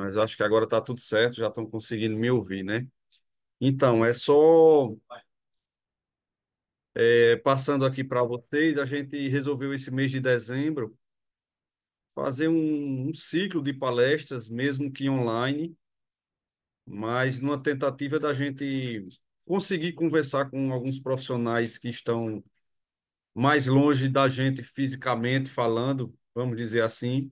Mas acho que agora está tudo certo, já estão conseguindo me ouvir, né? Então, é só passando aqui para vocês, a gente resolveu esse mês de dezembro fazer um ciclo de palestras, mesmo que online, mas numa tentativa da gente conseguir conversar com alguns profissionais que estão mais longe da gente fisicamente falando, vamos dizer assim.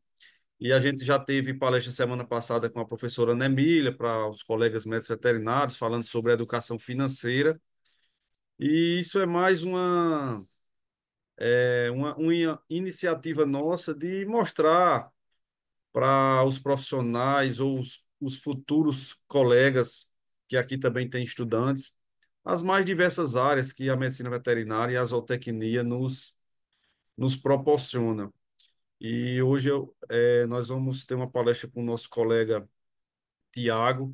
E a gente já teve palestra semana passada com a professora Ana Emília, para os colegas médicos veterinários, falando sobre educação financeira. E isso é mais uma iniciativa nossa de mostrar para os profissionais ou os futuros colegas, que aqui também tem estudantes, as mais diversas áreas que a medicina veterinária e a zootecnia nos proporciona. E hoje nós vamos ter uma palestra com o nosso colega Tiago.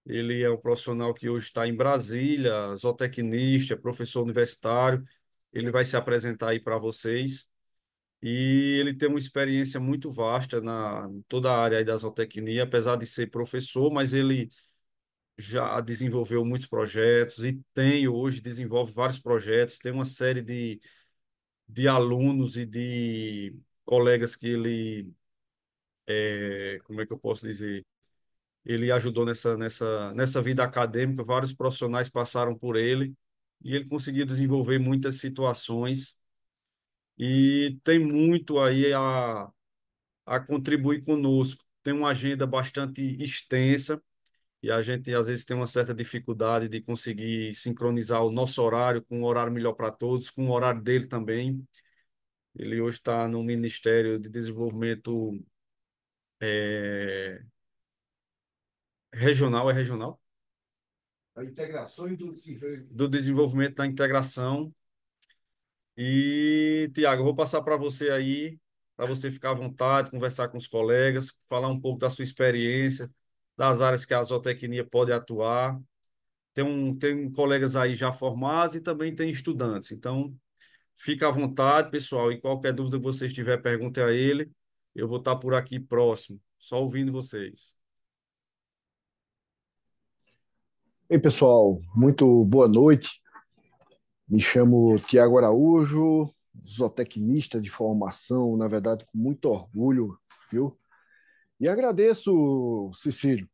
Ele é um profissional que hoje está em Brasília, zootecnista, professor universitário. Ele vai se apresentar aí para vocês. E ele tem uma experiência muito vasta na em toda a área aí da zootecnia, apesar de ser professor, mas ele já desenvolveu muitos projetos e tem hoje, desenvolve vários projetos, tem uma série de alunos e de colegas que ele, como é que eu posso dizer? Ele ajudou nessa vida acadêmica, vários profissionais passaram por ele e ele conseguiu desenvolver muitas situações e tem muito aí a contribuir conosco. Tem uma agenda bastante extensa e a gente às vezes tem uma certa dificuldade de conseguir sincronizar o nosso horário com um horário melhor para todos, com o horário dele também. Ele hoje está no Ministério de Desenvolvimento Regional, é regional? A integração e do desenvolvimento. Do Desenvolvimento da Integração. E, Tiago, eu vou passar para você aí, para você ficar à vontade, conversar com os colegas, falar um pouco da sua experiência, das áreas que a zootecnia pode atuar. Tem colegas aí já formados e também tem estudantes. Então, fica à vontade, pessoal, e qualquer dúvida que vocês tiver, pergunte a ele. Eu vou estar por aqui próximo, só ouvindo vocês. Ei, pessoal, muito boa noite. Me chamo Tiago Araújo, zootecnista de formação, na verdade, com muito orgulho, viu? E agradeço, Cecílio,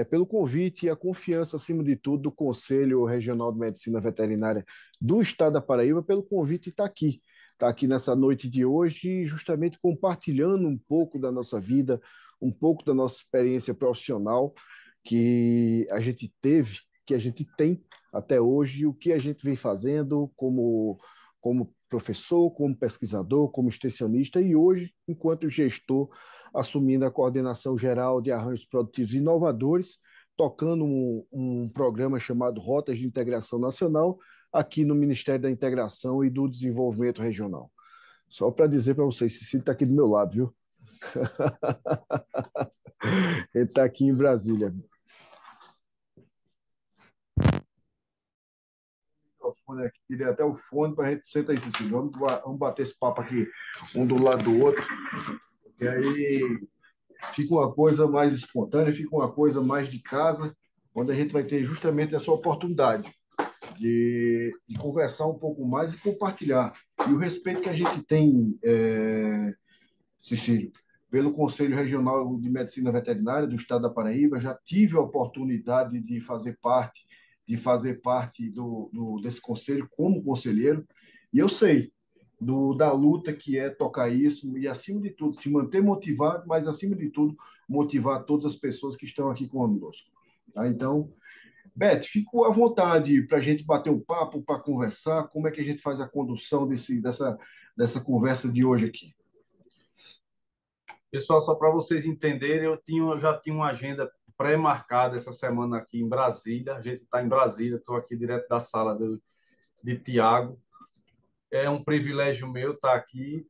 pelo convite e a confiança, acima de tudo, do Conselho Regional de Medicina Veterinária do Estado da Paraíba, pelo convite estar aqui. Estar aqui nessa noite de hoje, justamente compartilhando um pouco da nossa vida, um pouco da nossa experiência profissional que a gente teve, que a gente tem até hoje, o que a gente vem fazendo como professor, como pesquisador, como extensionista e hoje, enquanto gestor, assumindo a coordenação geral de arranjos produtivos inovadores, tocando um programa chamado Rotas de Integração Nacional, aqui no Ministério da Integração e do Desenvolvimento Regional. Só para dizer para vocês, Cecília está aqui do meu lado, viu? Ele está aqui em Brasília. Microfone aqui, tirei até o fone para a gente sentar aí, Cecília. Vamos bater esse papo aqui, um do lado do outro, e aí fica uma coisa mais espontânea, fica uma coisa mais de casa, onde a gente vai ter justamente essa oportunidade de conversar um pouco mais e compartilhar. E o respeito que a gente tem, Cecílio, pelo Conselho Regional de Medicina Veterinária do Estado da Paraíba, já tive a oportunidade de fazer parte desse conselho como conselheiro, e eu sei da luta que é tocar isso e, acima de tudo, se manter motivado, mas, acima de tudo, motivar todas as pessoas que estão aqui conosco. Tá? Então, Beth, fico à vontade para a gente bater um papo, para conversar, como é que a gente faz a condução dessa conversa de hoje aqui. Pessoal, só para vocês entenderem, eu já tinha uma agenda pré-marcada essa semana aqui em Brasília. A gente está em Brasília, estou aqui direto da sala de Tiago. É um privilégio meu estar aqui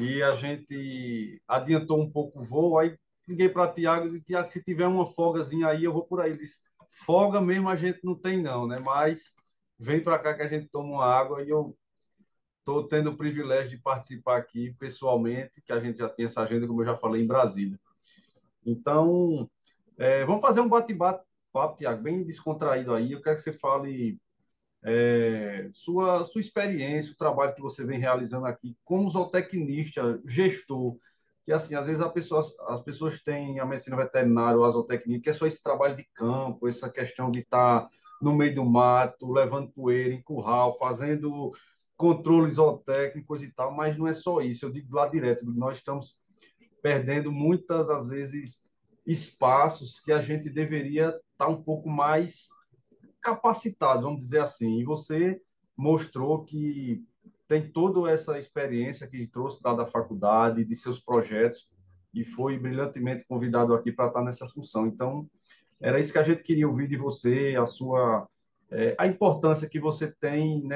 e a gente adiantou um pouco o voo. Aí liguei para Tiago e disse: Tiago, se tiver uma folgazinha aí, eu vou por aí. Ele disse: folga mesmo a gente não tem, não, né? Mas vem para cá que a gente toma uma água e eu estou tendo o privilégio de participar aqui pessoalmente, que a gente já tinha essa agenda, como eu já falei, em Brasília. Então, Vamos fazer um bate-papo, Tiago, bem descontraído aí. Eu quero que você fale sua experiência, o trabalho que você vem realizando aqui como zootecnista, gestor, que assim, às vezes as pessoas têm a medicina veterinária ou a zootecnia, que é só esse trabalho de campo, essa questão de estar no meio do mato, levando poeira em curral, fazendo controles zootécnicos e tal, mas não é só isso. Eu digo lá direto, nós estamos perdendo muitas, às vezes, espaços que a gente deveria estar um pouco mais capacitado, vamos dizer assim. E você mostrou que tem toda essa experiência que trouxe da faculdade, de seus projetos, e foi brilhantemente convidado aqui para estar nessa função. Então, era isso que a gente queria ouvir de você, a importância que você tem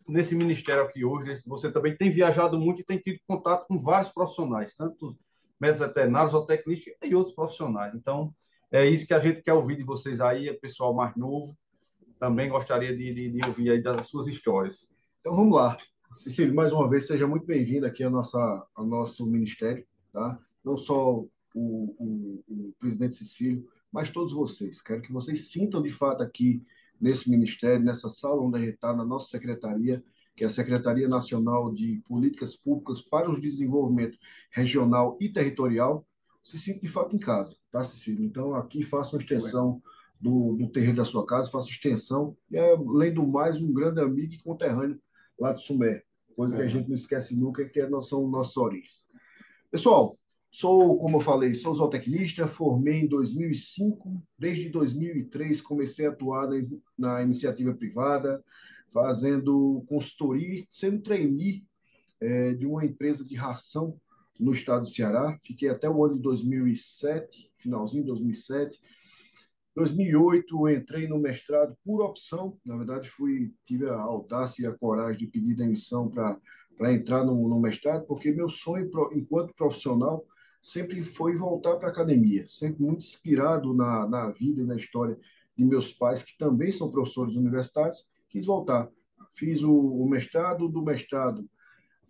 nesse ministério aqui hoje. Você também tem viajado muito e tem tido contato com vários profissionais, tanto médicos veterinários, zootecnistas e outros profissionais. Então, é isso que a gente quer ouvir de vocês aí, é pessoal mais novo, também gostaria de ouvir aí das suas histórias. Então vamos lá. Cecílio, mais uma vez, seja muito bem-vindo aqui ao nosso ministério, tá? Não só o presidente Cecílio, mas todos vocês. Quero que vocês sintam de fato aqui nesse ministério, nessa sala onde a gente está, na nossa secretaria, que é a Secretaria Nacional de Políticas Públicas para o Desenvolvimento Regional e Territorial, se sinta de fato em casa, tá, Cecílio? Então, aqui faça uma extensão do terreiro da sua casa, faça extensão, e, além do mais, um grande amigo e conterrâneo lá de Sumé, coisa que a gente não esquece nunca, que são nossas origens. Pessoal, como eu falei, sou zootecnista, formei em 2005, desde 2003 comecei a atuar na iniciativa privada, fazendo consultoria, sendo trainee de uma empresa de ração no estado do Ceará. Fiquei até o ano de 2007, finalzinho de 2007. 2008, entrei no mestrado por opção. Na verdade, tive a audácia e a coragem de pedir demissão para entrar no mestrado, porque meu sonho, enquanto profissional, sempre foi voltar para a academia. Sempre muito inspirado na vida e na história de meus pais, que também são professores universitários, quis voltar. Fiz o mestrado, do mestrado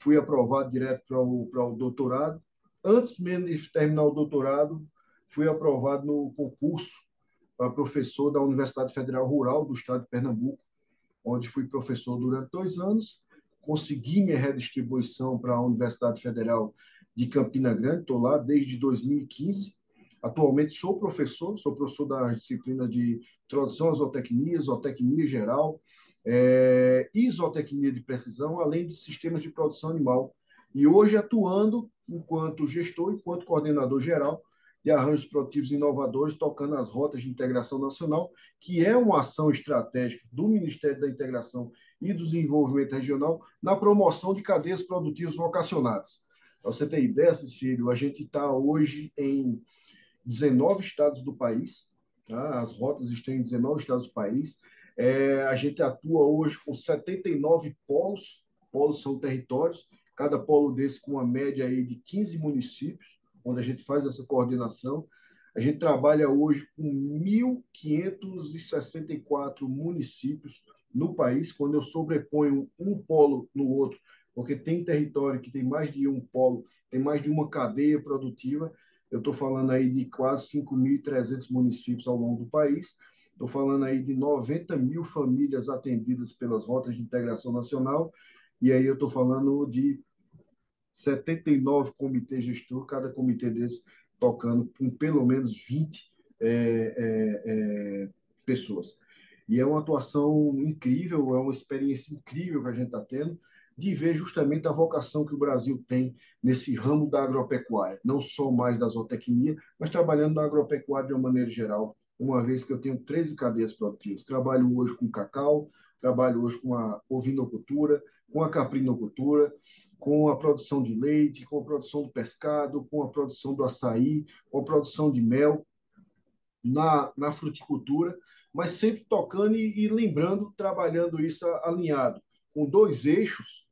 fui aprovado direto para o doutorado. Antes mesmo de terminar o doutorado, fui aprovado no concurso para professor da Universidade Federal Rural do Estado de Pernambuco, onde fui professor durante 2 anos. Consegui minha redistribuição para a Universidade Federal de Campina Grande, estou lá desde 2015. Atualmente sou professor da disciplina de introdução à zootecnia, zootecnia geral, e zootecnia de precisão, além de sistemas de produção animal. E hoje atuando enquanto gestor, enquanto coordenador geral de arranjos produtivos inovadores, tocando as rotas de integração nacional, que é uma ação estratégica do Ministério da Integração e do Desenvolvimento Regional na promoção de cadeias produtivas vocacionadas. Para você ter ideia, Cecílio, a gente está hoje em 19 estados do país, tá? As rotas estão em 19 estados do país. A gente atua hoje com 79 polos, polos são territórios, cada polo desse com uma média aí de 15 municípios, onde a gente faz essa coordenação. A gente trabalha hoje com 1.564 municípios no país, quando eu sobreponho um polo no outro, porque tem território que tem mais de um polo, tem mais de uma cadeia produtiva. Eu estou falando aí de quase 5.300 municípios ao longo do país. Estou falando aí de 90 mil famílias atendidas pelas rotas de integração nacional. E aí eu estou falando de 79 comitês gestores, cada comitê desse tocando com pelo menos 20 pessoas. E é uma atuação incrível, é uma experiência incrível que a gente está tendo de ver justamente a vocação que o Brasil tem nesse ramo da agropecuária, não só mais da zootecnia, mas trabalhando na agropecuária de uma maneira geral, uma vez que eu tenho 13 cadeias produtivas. Trabalho hoje com cacau, trabalho hoje com a ovinocultura, com a caprinocultura, com a produção de leite, com a produção do pescado, com a produção do açaí, com a produção de mel, na fruticultura, mas sempre tocando e lembrando, trabalhando isso alinhado, com dois eixos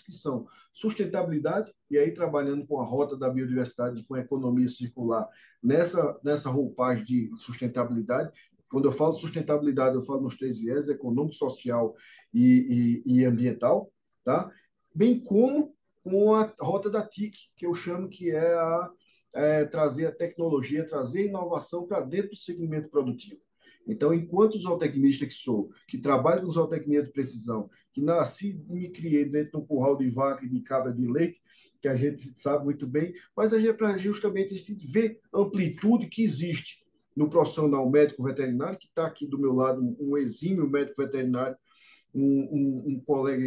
que são sustentabilidade, e aí trabalhando com a rota da biodiversidade, com a economia circular, nessa roupagem de sustentabilidade. Quando eu falo sustentabilidade, eu falo nos três viés, econômico, social e ambiental, tá? Bem como com a rota da TIC, que eu chamo que é trazer a tecnologia, trazer a inovação para dentro do segmento produtivo. Então, enquanto zootecnista que sou, que trabalho com zootecnia de precisão, que nasci e me criei dentro de um curral de vaca e de cabra de leite, que a gente sabe muito bem, mas a gente, para justamente a gente ver a amplitude que existe no profissional médico veterinário, que está aqui do meu lado, um exímio médico veterinário, um colega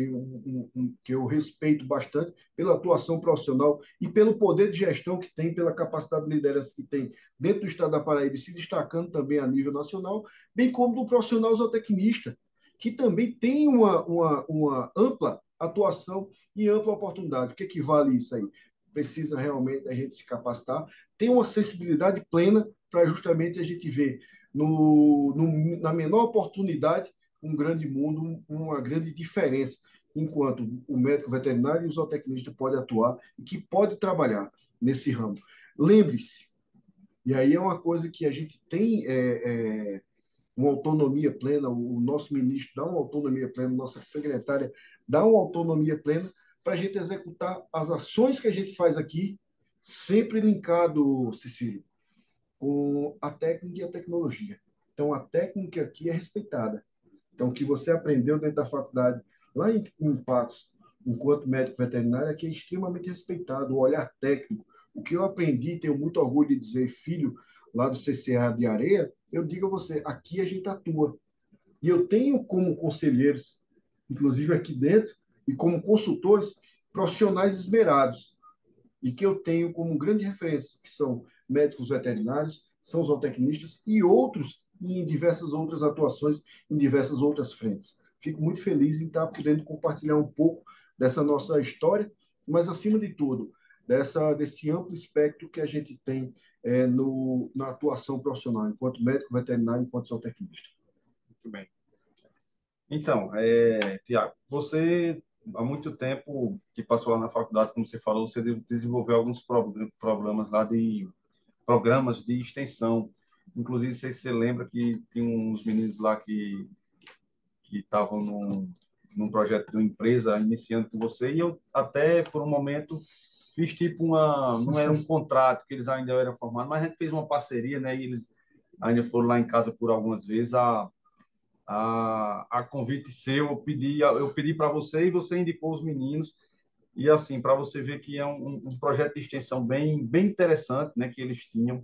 que eu respeito bastante pela atuação profissional e pelo poder de gestão que tem, pela capacidade de liderança que tem dentro do estado da Paraíba, se destacando também a nível nacional, bem como do profissional zootecnista, que também tem uma ampla atuação e ampla oportunidade. O que equivale isso aí? Precisa realmente a gente se capacitar, ter uma sensibilidade plena para justamente a gente ver na menor oportunidade um grande mundo, uma grande diferença, enquanto o médico veterinário e o zootecnista podem atuar e que pode trabalhar nesse ramo. Lembre-se, e aí é uma coisa que a gente tem uma autonomia plena, o nosso ministro dá uma autonomia plena, nossa secretária dá uma autonomia plena para a gente executar as ações que a gente faz aqui, sempre linkado, Cecílio, com a técnica e a tecnologia. Então, a técnica aqui é respeitada. Então, o que você aprendeu dentro da faculdade, lá em Patos, enquanto médico veterinário, aqui é extremamente respeitado, o olhar técnico. O que eu aprendi, tenho muito orgulho de dizer, filho lá do CCA de Areia, eu digo a você, aqui a gente atua. E eu tenho como conselheiros, inclusive aqui dentro, e como consultores, profissionais esmerados, e que eu tenho como grande referência, que são médicos veterinários, são zootecnistas e outros em diversas outras atuações, em diversas outras frentes. Fico muito feliz em estar podendo compartilhar um pouco dessa nossa história, mas, acima de tudo, desse amplo espectro que a gente tem na atuação profissional, enquanto médico veterinário, enquanto zootecnista. Muito bem. Então, Tiago, você há muito tempo que passou lá na faculdade, como você falou, você desenvolveu alguns problemas lá de programas de extensão. Inclusive, não sei se você lembra que tinha uns meninos lá que estavam num projeto de uma empresa iniciando com você, e eu até, por um momento, fiz tipo não era um contrato, que eles ainda eram formados, mas a gente fez uma parceria, né, e eles ainda foram lá em casa por algumas vezes, a convite seu, eu pedi para você e você indicou os meninos, e assim, para você ver que é um projeto de extensão bem interessante, né, que eles tinham,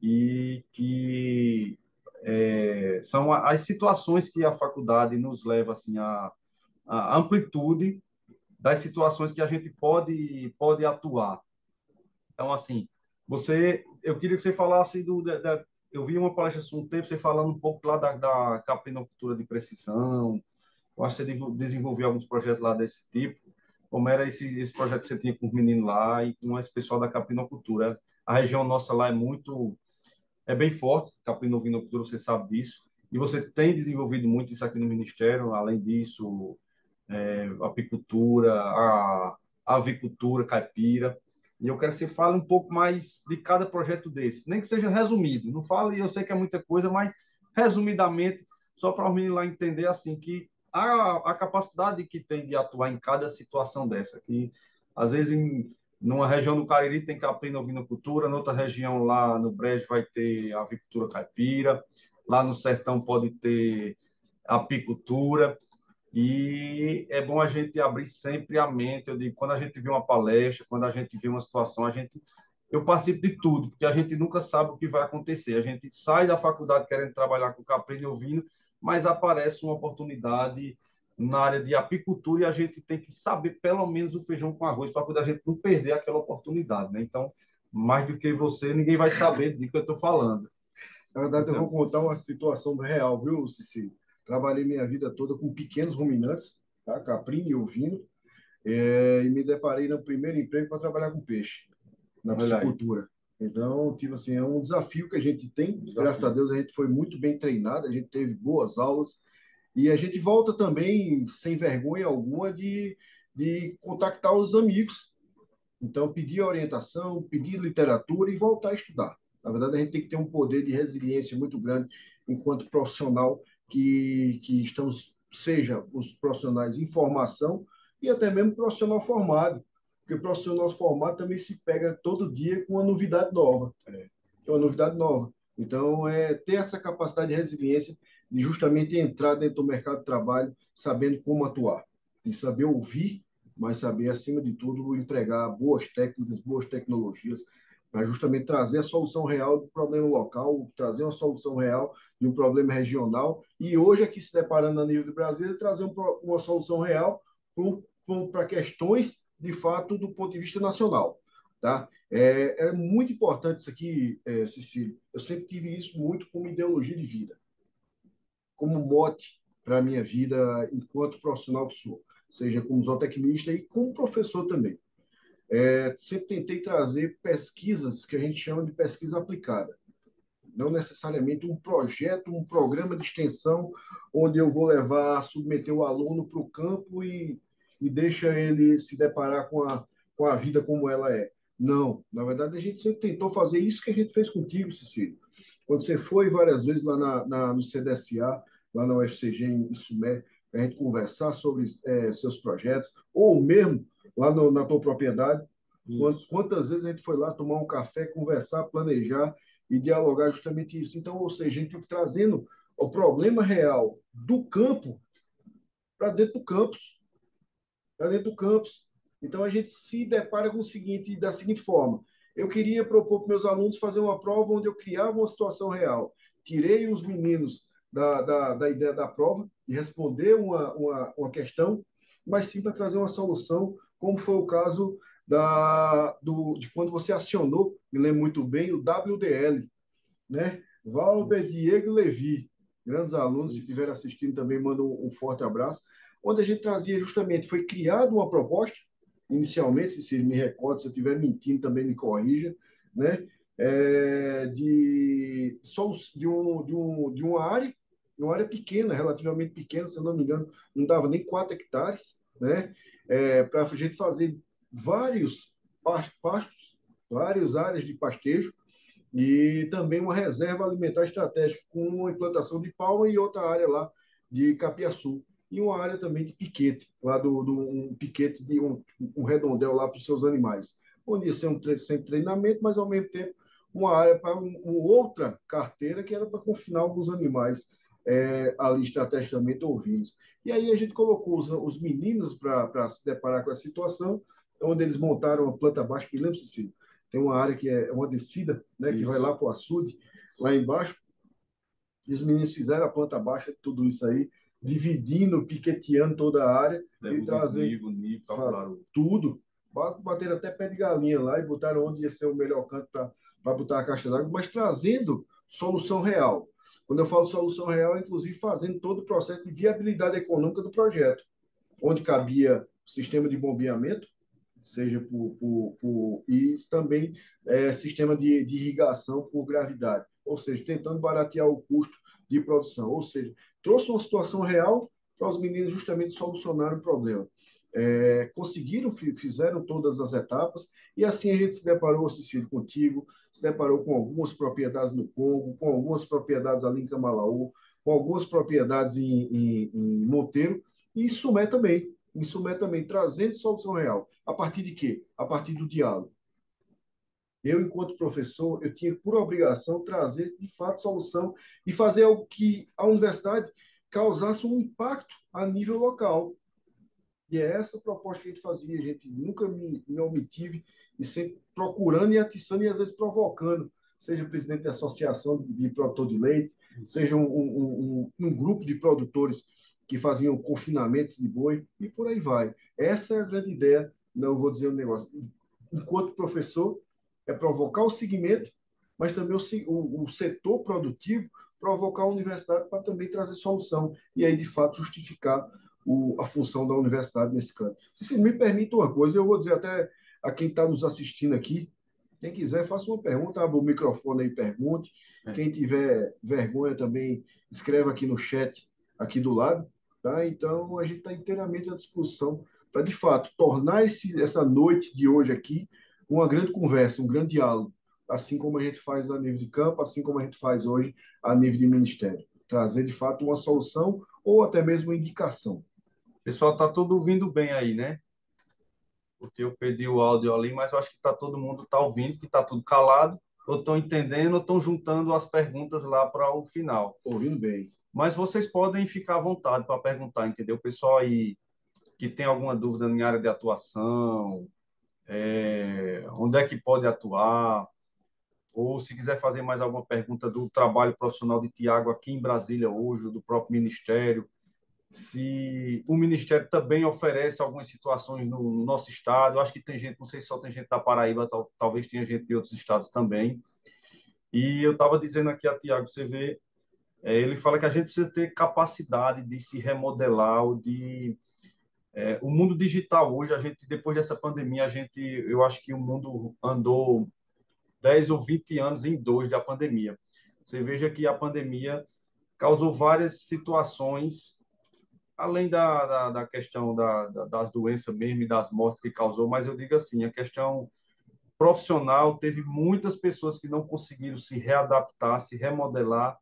e que são as situações que a faculdade nos leva assim a amplitude das situações que a gente pode atuar. Então, assim, eu queria que você falasse eu vi uma palestra há um tempo, você falando um pouco lá da caprinocultura de precisão. Eu acho que você desenvolveu alguns projetos lá desse tipo. Como era esse projeto que você tinha com os meninos lá e com esse pessoal da caprinocultura? A região nossa lá é bem forte, caprinovinocultura, você sabe disso. E você tem desenvolvido muito isso aqui no Ministério, além disso, a apicultura, a avicultura caipira. E eu quero que você fale um pouco mais de cada projeto desse, nem que seja resumido. Não fale, eu sei que é muita coisa, mas resumidamente, só para os meninos lá entender assim que a capacidade que tem de atuar em cada situação dessa, que às vezes numa região do Cariri tem caprino-ovinocultura, noutra região lá no Brejo vai ter avicultura caipira, lá no sertão pode ter apicultura, e é bom a gente abrir sempre a mente. Eu digo, quando a gente vê uma palestra, quando a gente vê uma situação, eu participo de tudo, porque a gente nunca sabe o que vai acontecer. A gente sai da faculdade querendo trabalhar com caprino e ovino, mas aparece uma oportunidade na área de apicultura e a gente tem que saber pelo menos o feijão com arroz para poder a gente não perder aquela oportunidade, né? Então, mais do que você, ninguém vai saber do que eu estou falando. Na verdade, eu Então, vou contar uma situação real, viu, Cici? Trabalhei minha vida toda com pequenos ruminantes, tá? Caprim e ovino, e me deparei no primeiro emprego para trabalhar com peixe, na olha aí, piscicultura. Então, tipo assim, é um desafio que a gente tem. Graças a desafio. Deus, a gente foi muito bem treinado, a gente teve boas aulas, e a gente volta também, sem vergonha alguma, de contactar os amigos. Então, pedir orientação, pedir literatura e voltar a estudar. Na verdade, a gente tem que ter um poder de resiliência muito grande enquanto profissional que estamos, seja os profissionais em formação e até mesmo profissional formado. porque o profissional formado também se pega todo dia com uma novidade nova. É uma novidade nova. Então, ter essa capacidade de resiliência de justamente entrar dentro do mercado de trabalho sabendo como atuar. E saber ouvir, mas saber, acima de tudo, empregar boas técnicas, boas tecnologias, para justamente trazer a solução real do problema local, trazer uma solução real de um problema regional. E hoje, aqui se deparando a nível do Brasil, trazer uma solução real para questões, de fato, do ponto de vista nacional. Tá? É muito importante isso aqui, Cecília. Eu sempre tive isso muito como ideologia de vida, como mote para a minha vida enquanto profissional que sou, seja como zootecnista e como professor também. Sempre tentei trazer pesquisas que a gente chama de pesquisa aplicada. Não necessariamente um projeto, um programa de extensão, onde eu vou levar, submeter o aluno para o campo e deixa ele se deparar com a vida como ela é. Não, na verdade, a gente sempre tentou fazer isso que a gente fez contigo, Cecília. Quando você foi várias vezes lá no CDSA, lá na UFCG, em Sumé, a gente conversar sobre seus projetos, ou mesmo lá na tua propriedade, quantas vezes a gente foi lá tomar um café, conversar, planejar e dialogar justamente isso. Então, ou seja, a gente trazendo o problema real do campo para dentro do campus, para dentro do campus. Então, a gente se depara com o seguinte, da seguinte forma: eu queria propor para meus alunos fazer uma prova onde eu criava uma situação real. Tirei os meninos da ideia da prova e responder uma questão, mas sim para trazer uma solução, como foi o caso de quando você acionou, me lembro muito bem, o WDL, né? Valber, Diego e Levi, grandes alunos, se estiverem assistindo também, mando um forte abraço, onde a gente trazia justamente, foi criada uma proposta, inicialmente, se me recordo, se eu estiver mentindo também me corrija, né? De uma área pequena, relativamente pequena, se eu não me engano, não dava nem 4 hectares, né? Para a gente fazer vários pastos, várias áreas de pastejo, e também uma reserva alimentar estratégica com uma implantação de palma e outra área lá de capiaçu. E uma área também de piquete, lá um piquete de um redondel lá para os seus animais. Onde ia ser um centro de treinamento, mas ao mesmo tempo uma área para uma outra carteira que era para confinar alguns animais ali estrategicamente ouvidos. E aí a gente colocou os meninos para se deparar com essa situação, onde eles montaram a planta baixa, que lembra, Cecília? Tem uma área que é uma descida, né, que vai lá para o açude, lá embaixo, e os meninos fizeram a planta baixa de tudo isso aí, dividindo, piqueteando toda a área e trazendo calcularam tudo. Bateram até pé de galinha lá e botaram onde ia ser o melhor canto para botar a caixa d'água, mas trazendo solução real. Quando eu falo solução real, inclusive fazendo todo o processo de viabilidade econômica do projeto, onde cabia o sistema de bombeamento, seja e também sistema de irrigação por gravidade, ou seja, tentando baratear o custo de produção, ou seja, trouxe uma situação real para os meninos justamente solucionarem o problema. Conseguiram, fizeram todas as etapas, e assim a gente se deparou, Cecílio, contigo, se deparou com algumas propriedades no Congo, com algumas propriedades ali em Camalaú, com algumas propriedades em Monteiro, e em Sumé também, trazendo solução real. A partir de quê? A partir do diálogo. Eu, enquanto professor, eu tinha por obrigação trazer, de fato, solução e fazer algo que a universidade causasse um impacto a nível local. E é essa a proposta que a gente fazia. A gente nunca me omitive e sempre procurando e atiçando e, às vezes, provocando, seja presidente da associação de produtor de leite, seja um grupo de produtores que faziam confinamentos de boi, e por aí vai. Essa é a grande ideia, não vou dizer um negócio. Enquanto professor, é provocar o segmento, mas também o setor produtivo, provocar a universidade para também trazer solução. E aí, de fato, justificar a função da universidade nesse canto. Se me permite uma coisa, eu vou dizer até a quem está nos assistindo aqui, quem quiser, faça uma pergunta, abra o microfone aí e pergunte. Quem tiver vergonha também, escreva aqui no chat, aqui do lado. Tá? Então, a gente está inteiramente à disposição para, de fato, tornar essa noite de hoje aqui uma grande conversa, um grande diálogo, assim como a gente faz a nível de campo, assim como a gente faz hoje a nível de ministério. Trazer, de fato, uma solução ou até mesmo uma indicação. O pessoal está todo ouvindo bem aí, né? porque eu perdi o áudio ali, mas eu acho que todo mundo está ouvindo, que está tudo calado, ou estão entendendo, ou estão juntando as perguntas lá para o final. Ouvindo bem. Mas vocês podem ficar à vontade para perguntar, entendeu? O pessoal aí que tem alguma dúvida em área de atuação, onde é que pode atuar, ou se quiser fazer mais alguma pergunta do trabalho profissional de Tiago aqui em Brasília hoje, do próprio Ministério, se o Ministério também oferece algumas situações no nosso estado. Eu acho que tem gente, não sei se só tem gente da Paraíba, talvez tenha gente de outros estados também. E eu estava dizendo aqui a Tiago, você vê, ele fala que a gente precisa ter capacidade de se remodelar, o mundo digital hoje, a gente, depois dessa pandemia, eu acho que o mundo andou 10 ou 20 anos em dois da pandemia. Você veja que a pandemia causou várias situações, além da questão das doenças mesmo e das mortes que causou, mas eu digo assim, a questão profissional, teve muitas pessoas que não conseguiram se readaptar, se remodelar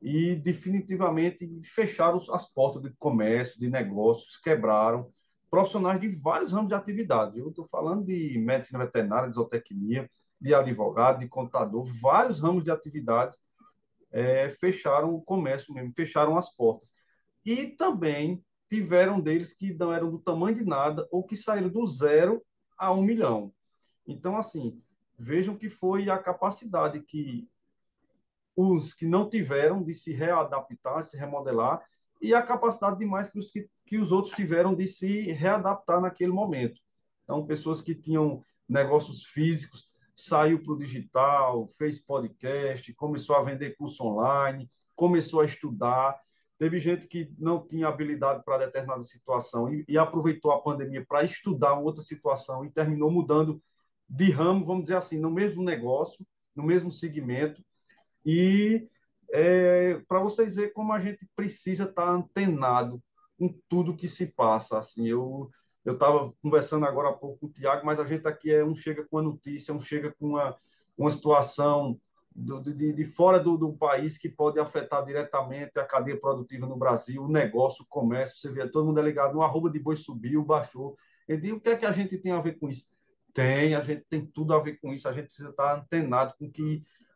e definitivamente fecharam as portas de comércio, de negócios, quebraram profissionais de vários ramos de atividade. Eu estou falando de medicina veterinária, de zootecnia, de advogado, de contador, vários ramos de atividades fecharam o comércio mesmo, fecharam as portas. E também tiveram deles que não eram do tamanho de nada ou que saíram do 0 a 1 milhão. Então, assim, vejam que foi a capacidade que os que não tiveram de se readaptar, se remodelar, e a capacidade demais que os outros tiveram de se readaptar naquele momento. Então, pessoas que tinham negócios físicos, saiu para o digital, fez podcast, começou a vender curso online, começou a estudar. Teve gente que não tinha habilidade para determinada situação e aproveitou a pandemia para estudar outra situação e terminou mudando de ramo, vamos dizer assim, no mesmo negócio, no mesmo segmento, e para vocês verem como a gente precisa estar antenado com tudo que se passa. Assim, eu estava conversando agora há pouco com o Tiago, mas a gente aqui um chega com a notícia, um chega com uma situação de fora do país que pode afetar diretamente a cadeia produtiva no Brasil, o negócio, o comércio. Você vê, todo mundo é ligado, no arroba de boi subiu, baixou. Eu digo, o que é que a gente tem a ver com isso? A gente tem tudo a ver com isso, a gente precisa estar antenado com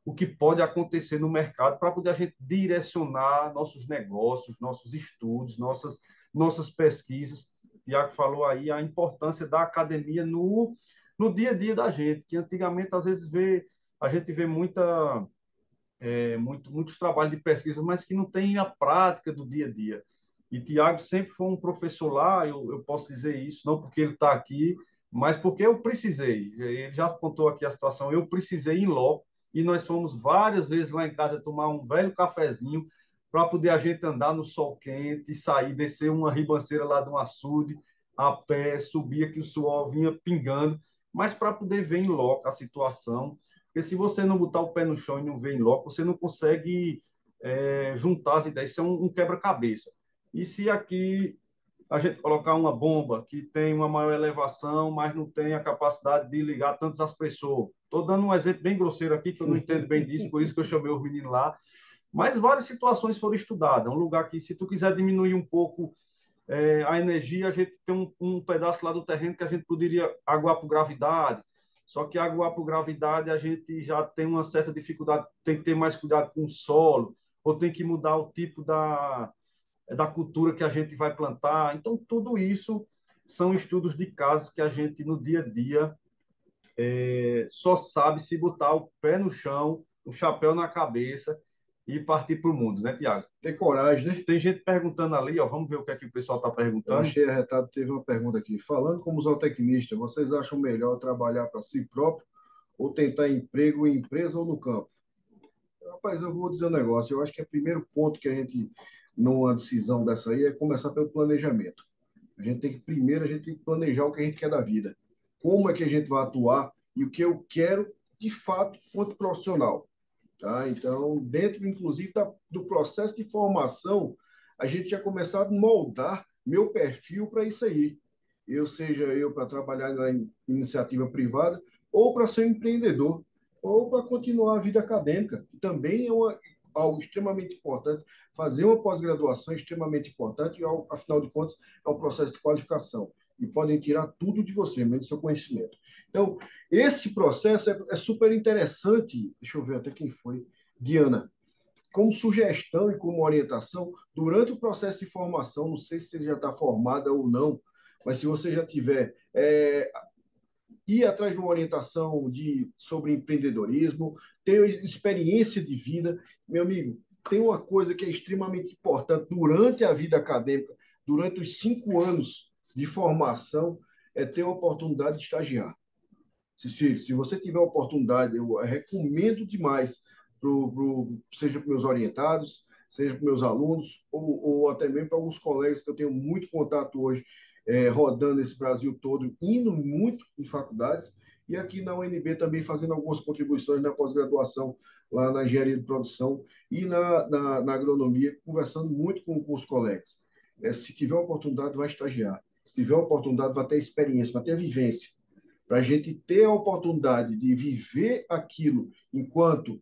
o que pode acontecer no mercado para poder a gente direcionar nossos negócios, nossos estudos, nossas pesquisas. O Tiago falou aí a importância da academia no dia a dia da gente, que antigamente, às vezes, a gente vê muitos trabalhos de pesquisa, mas que não tem a prática do dia a dia. E Tiago sempre foi um professor lá, eu posso dizer isso, não porque ele está aqui, mas porque eu precisei. Ele já contou aqui a situação, eu precisei em loco, e nós fomos várias vezes lá em casa tomar um velho cafezinho para poder a gente andar no sol quente, sair, descer uma ribanceira lá de um açude, a pé, subir que o suor vinha pingando, mas para poder ver em loco a situação, porque se você não botar o pé no chão e não ver em loco, você não consegue juntar as ideias, isso é um quebra-cabeça. E se aqui a gente colocar uma bomba que tem uma maior elevação, mas não tem a capacidade de ligar tantas as pessoas? Estou dando um exemplo bem grosseiro aqui, que eu não entendo bem disso, por isso que eu chamei os meninos lá. Mas várias situações foram estudadas. É um lugar que, se tu quiser diminuir um pouco a energia, a gente tem um pedaço lá do terreno que a gente poderia aguar por gravidade. Só que aguar por gravidade a gente já tem uma certa dificuldade, tem que ter mais cuidado com o solo, ou tem que mudar o tipo da cultura que a gente vai plantar. Então, tudo isso são estudos de casos que a gente, no dia a dia, só sabe se botar o pé no chão, o chapéu na cabeça e partir para o mundo, né, Tiago? Ter coragem, né? Tem gente perguntando ali, ó, vamos ver o que é que o pessoal está Eu perguntando. achei arretado, teve uma pergunta aqui. Falando como zootecnista, vocês acham melhor trabalhar para si próprio ou tentar emprego em empresa ou no campo? Rapaz, eu vou dizer um negócio. Eu acho que o primeiro ponto que a gente, numa decisão dessa aí, é começar pelo planejamento. A gente tem que planejar o que a gente quer da vida. Como é que a gente vai atuar e o que eu quero, de fato, quanto profissional. Tá? Então, dentro, inclusive, do processo de formação, a gente já começar a moldar meu perfil para isso aí. Seja eu para trabalhar na iniciativa privada, ou para ser um empreendedor, ou para continuar a vida acadêmica, que também é algo extremamente importante. Fazer uma pós-graduação é extremamente importante, e, afinal de contas, é um processo de qualificação. e podem tirar tudo de você, menos seu conhecimento. Então, esse processo é super interessante. Deixa eu ver até quem foi. Diana, como sugestão e como orientação, durante o processo de formação, não sei se você já está formada ou não, mas se você já tiver, ir atrás de uma orientação sobre empreendedorismo, ter experiência de vida. Meu amigo, tem uma coisa que é extremamente importante durante a vida acadêmica, durante os 5 anos de formação, é ter a oportunidade de estagiar. Se você tiver a oportunidade, eu recomendo demais, seja para meus orientados, seja para meus alunos, ou até mesmo para alguns colegas que eu tenho muito contato hoje, rodando esse Brasil todo, indo muito em faculdades, e aqui na UNB também fazendo algumas contribuições na pós-graduação, lá na engenharia de produção e na agronomia, conversando muito com os colegas. Se tiver a oportunidade, vai estagiar. Se tiver a oportunidade, vai ter experiência, vai ter vivência para a gente ter a oportunidade de viver aquilo enquanto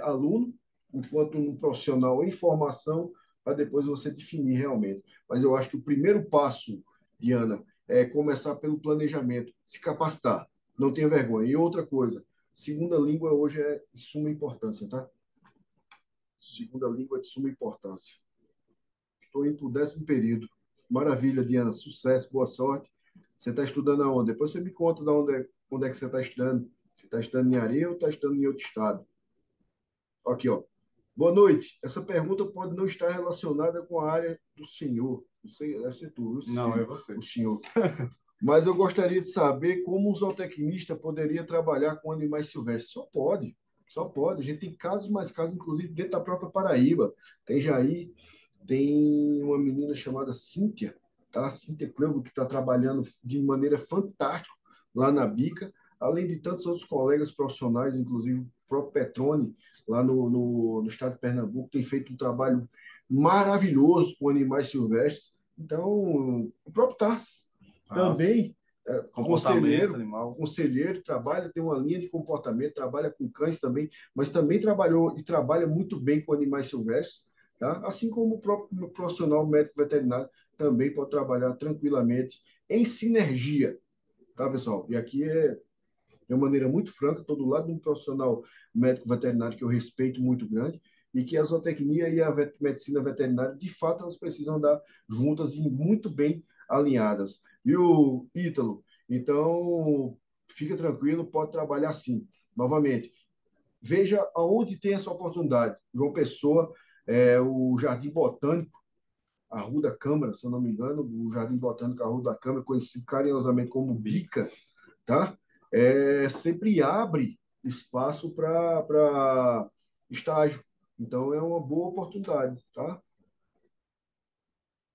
aluno, enquanto um profissional em formação, para depois você definir realmente. Mas eu acho que o primeiro passo, Diana, é começar pelo planejamento, se capacitar, não tenha vergonha. E outra coisa, segunda língua hoje é de suma importância, tá? Segunda língua é de suma importância. Estou indo para o 10º período. Maravilha, Diana, sucesso, boa sorte. Você está estudando aonde? Depois você me conta de onde é que você está estudando. Você está estudando em Areia ou está estudando em outro estado? Aqui, ó. Boa noite. Essa pergunta pode não estar relacionada com a área do senhor. Não sei, deve ser tu, Não, é você. o senhor. Mas eu gostaria de saber como um zootecnista poderia trabalhar com animais silvestres. Só pode, só pode. A gente tem casos mais casos, inclusive dentro da própria Paraíba. Tem Jair, tem uma menina chamada Cíntia, tá? Cíntia Cleubo, que está trabalhando de maneira fantástica lá na Bica, além de tantos outros colegas profissionais, inclusive o próprio Petrone, lá no estado de Pernambuco, tem feito um trabalho maravilhoso com animais silvestres. Então, o próprio Tarsis também, comportamento animal. conselheiro, trabalha, tem uma linha de comportamento, trabalha com cães também, mas também trabalhou e trabalha muito bem com animais silvestres. Tá? Assim como o próprio profissional médico veterinário também pode trabalhar tranquilamente em sinergia, tá, pessoal? E aqui de uma maneira muito franca, estou do lado de um profissional médico veterinário que eu respeito muito grande e que a zootecnia e a medicina veterinária, de fato, elas precisam dar juntas e muito bem alinhadas. Viu, Ítalo? Então, fica tranquilo, pode trabalhar sim. Novamente, veja aonde tem essa oportunidade. João Pessoa, o Jardim Botânico, a Rua da Câmara, se eu não me engano, o Jardim Botânico, a Rua da Câmara, conhecido carinhosamente como Bica, tá? Sempre abre espaço para estágio. Então, é uma boa oportunidade, tá?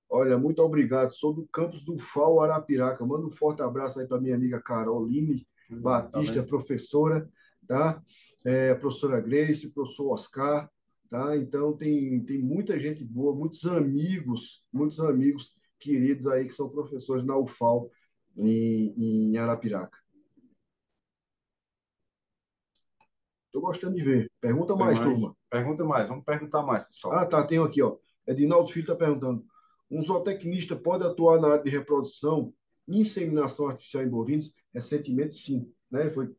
Olha, muito obrigado. Sou do campus do FAO Arapiraca. Manda um forte abraço aí para minha amiga Caroline Batista, Tá professora, tá? Professora Grace, professor Oscar, tá? Então, tem muita gente boa, muitos amigos queridos aí que são professores na UFAO em Arapiraca. Estou gostando de ver. Pergunta Tem mais, mais? turma. Pergunta mais. Vamos perguntar mais, pessoal. Ah, tá, tem aqui, ó. Edinaldo Filho está perguntando: um zootecnista pode atuar na área de reprodução e inseminação artificial em bovinos? Recentemente, sim. Né? Foi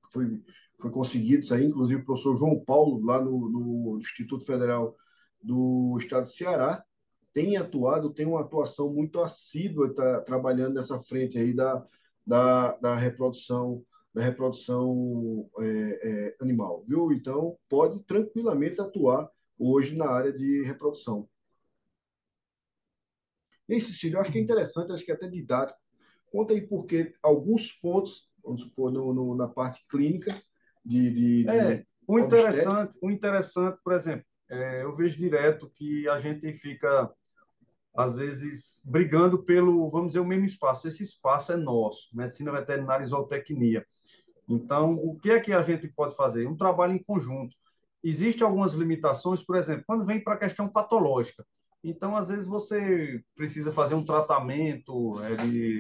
conseguido isso aí, inclusive o professor João Paulo, lá no Instituto Federal do Estado de Ceará, tem atuado, tem uma atuação muito assídua, está trabalhando nessa frente aí da reprodução animal, viu? Então, pode tranquilamente atuar hoje na área de reprodução. E esse Cílio, eu acho que é interessante, acho que é até didático. Conta aí porque alguns pontos, vamos supor, na parte clínica de obstétrica. O interessante, por exemplo, eu vejo direto que a gente fica, às vezes, brigando pelo, vamos dizer, o mesmo espaço. Esse espaço é nosso, medicina veterinária e zootecnia. Então, o que é que a gente pode fazer? Um trabalho em conjunto. Existem algumas limitações, por exemplo, quando vem para a questão patológica. Então, às vezes, você precisa fazer um tratamento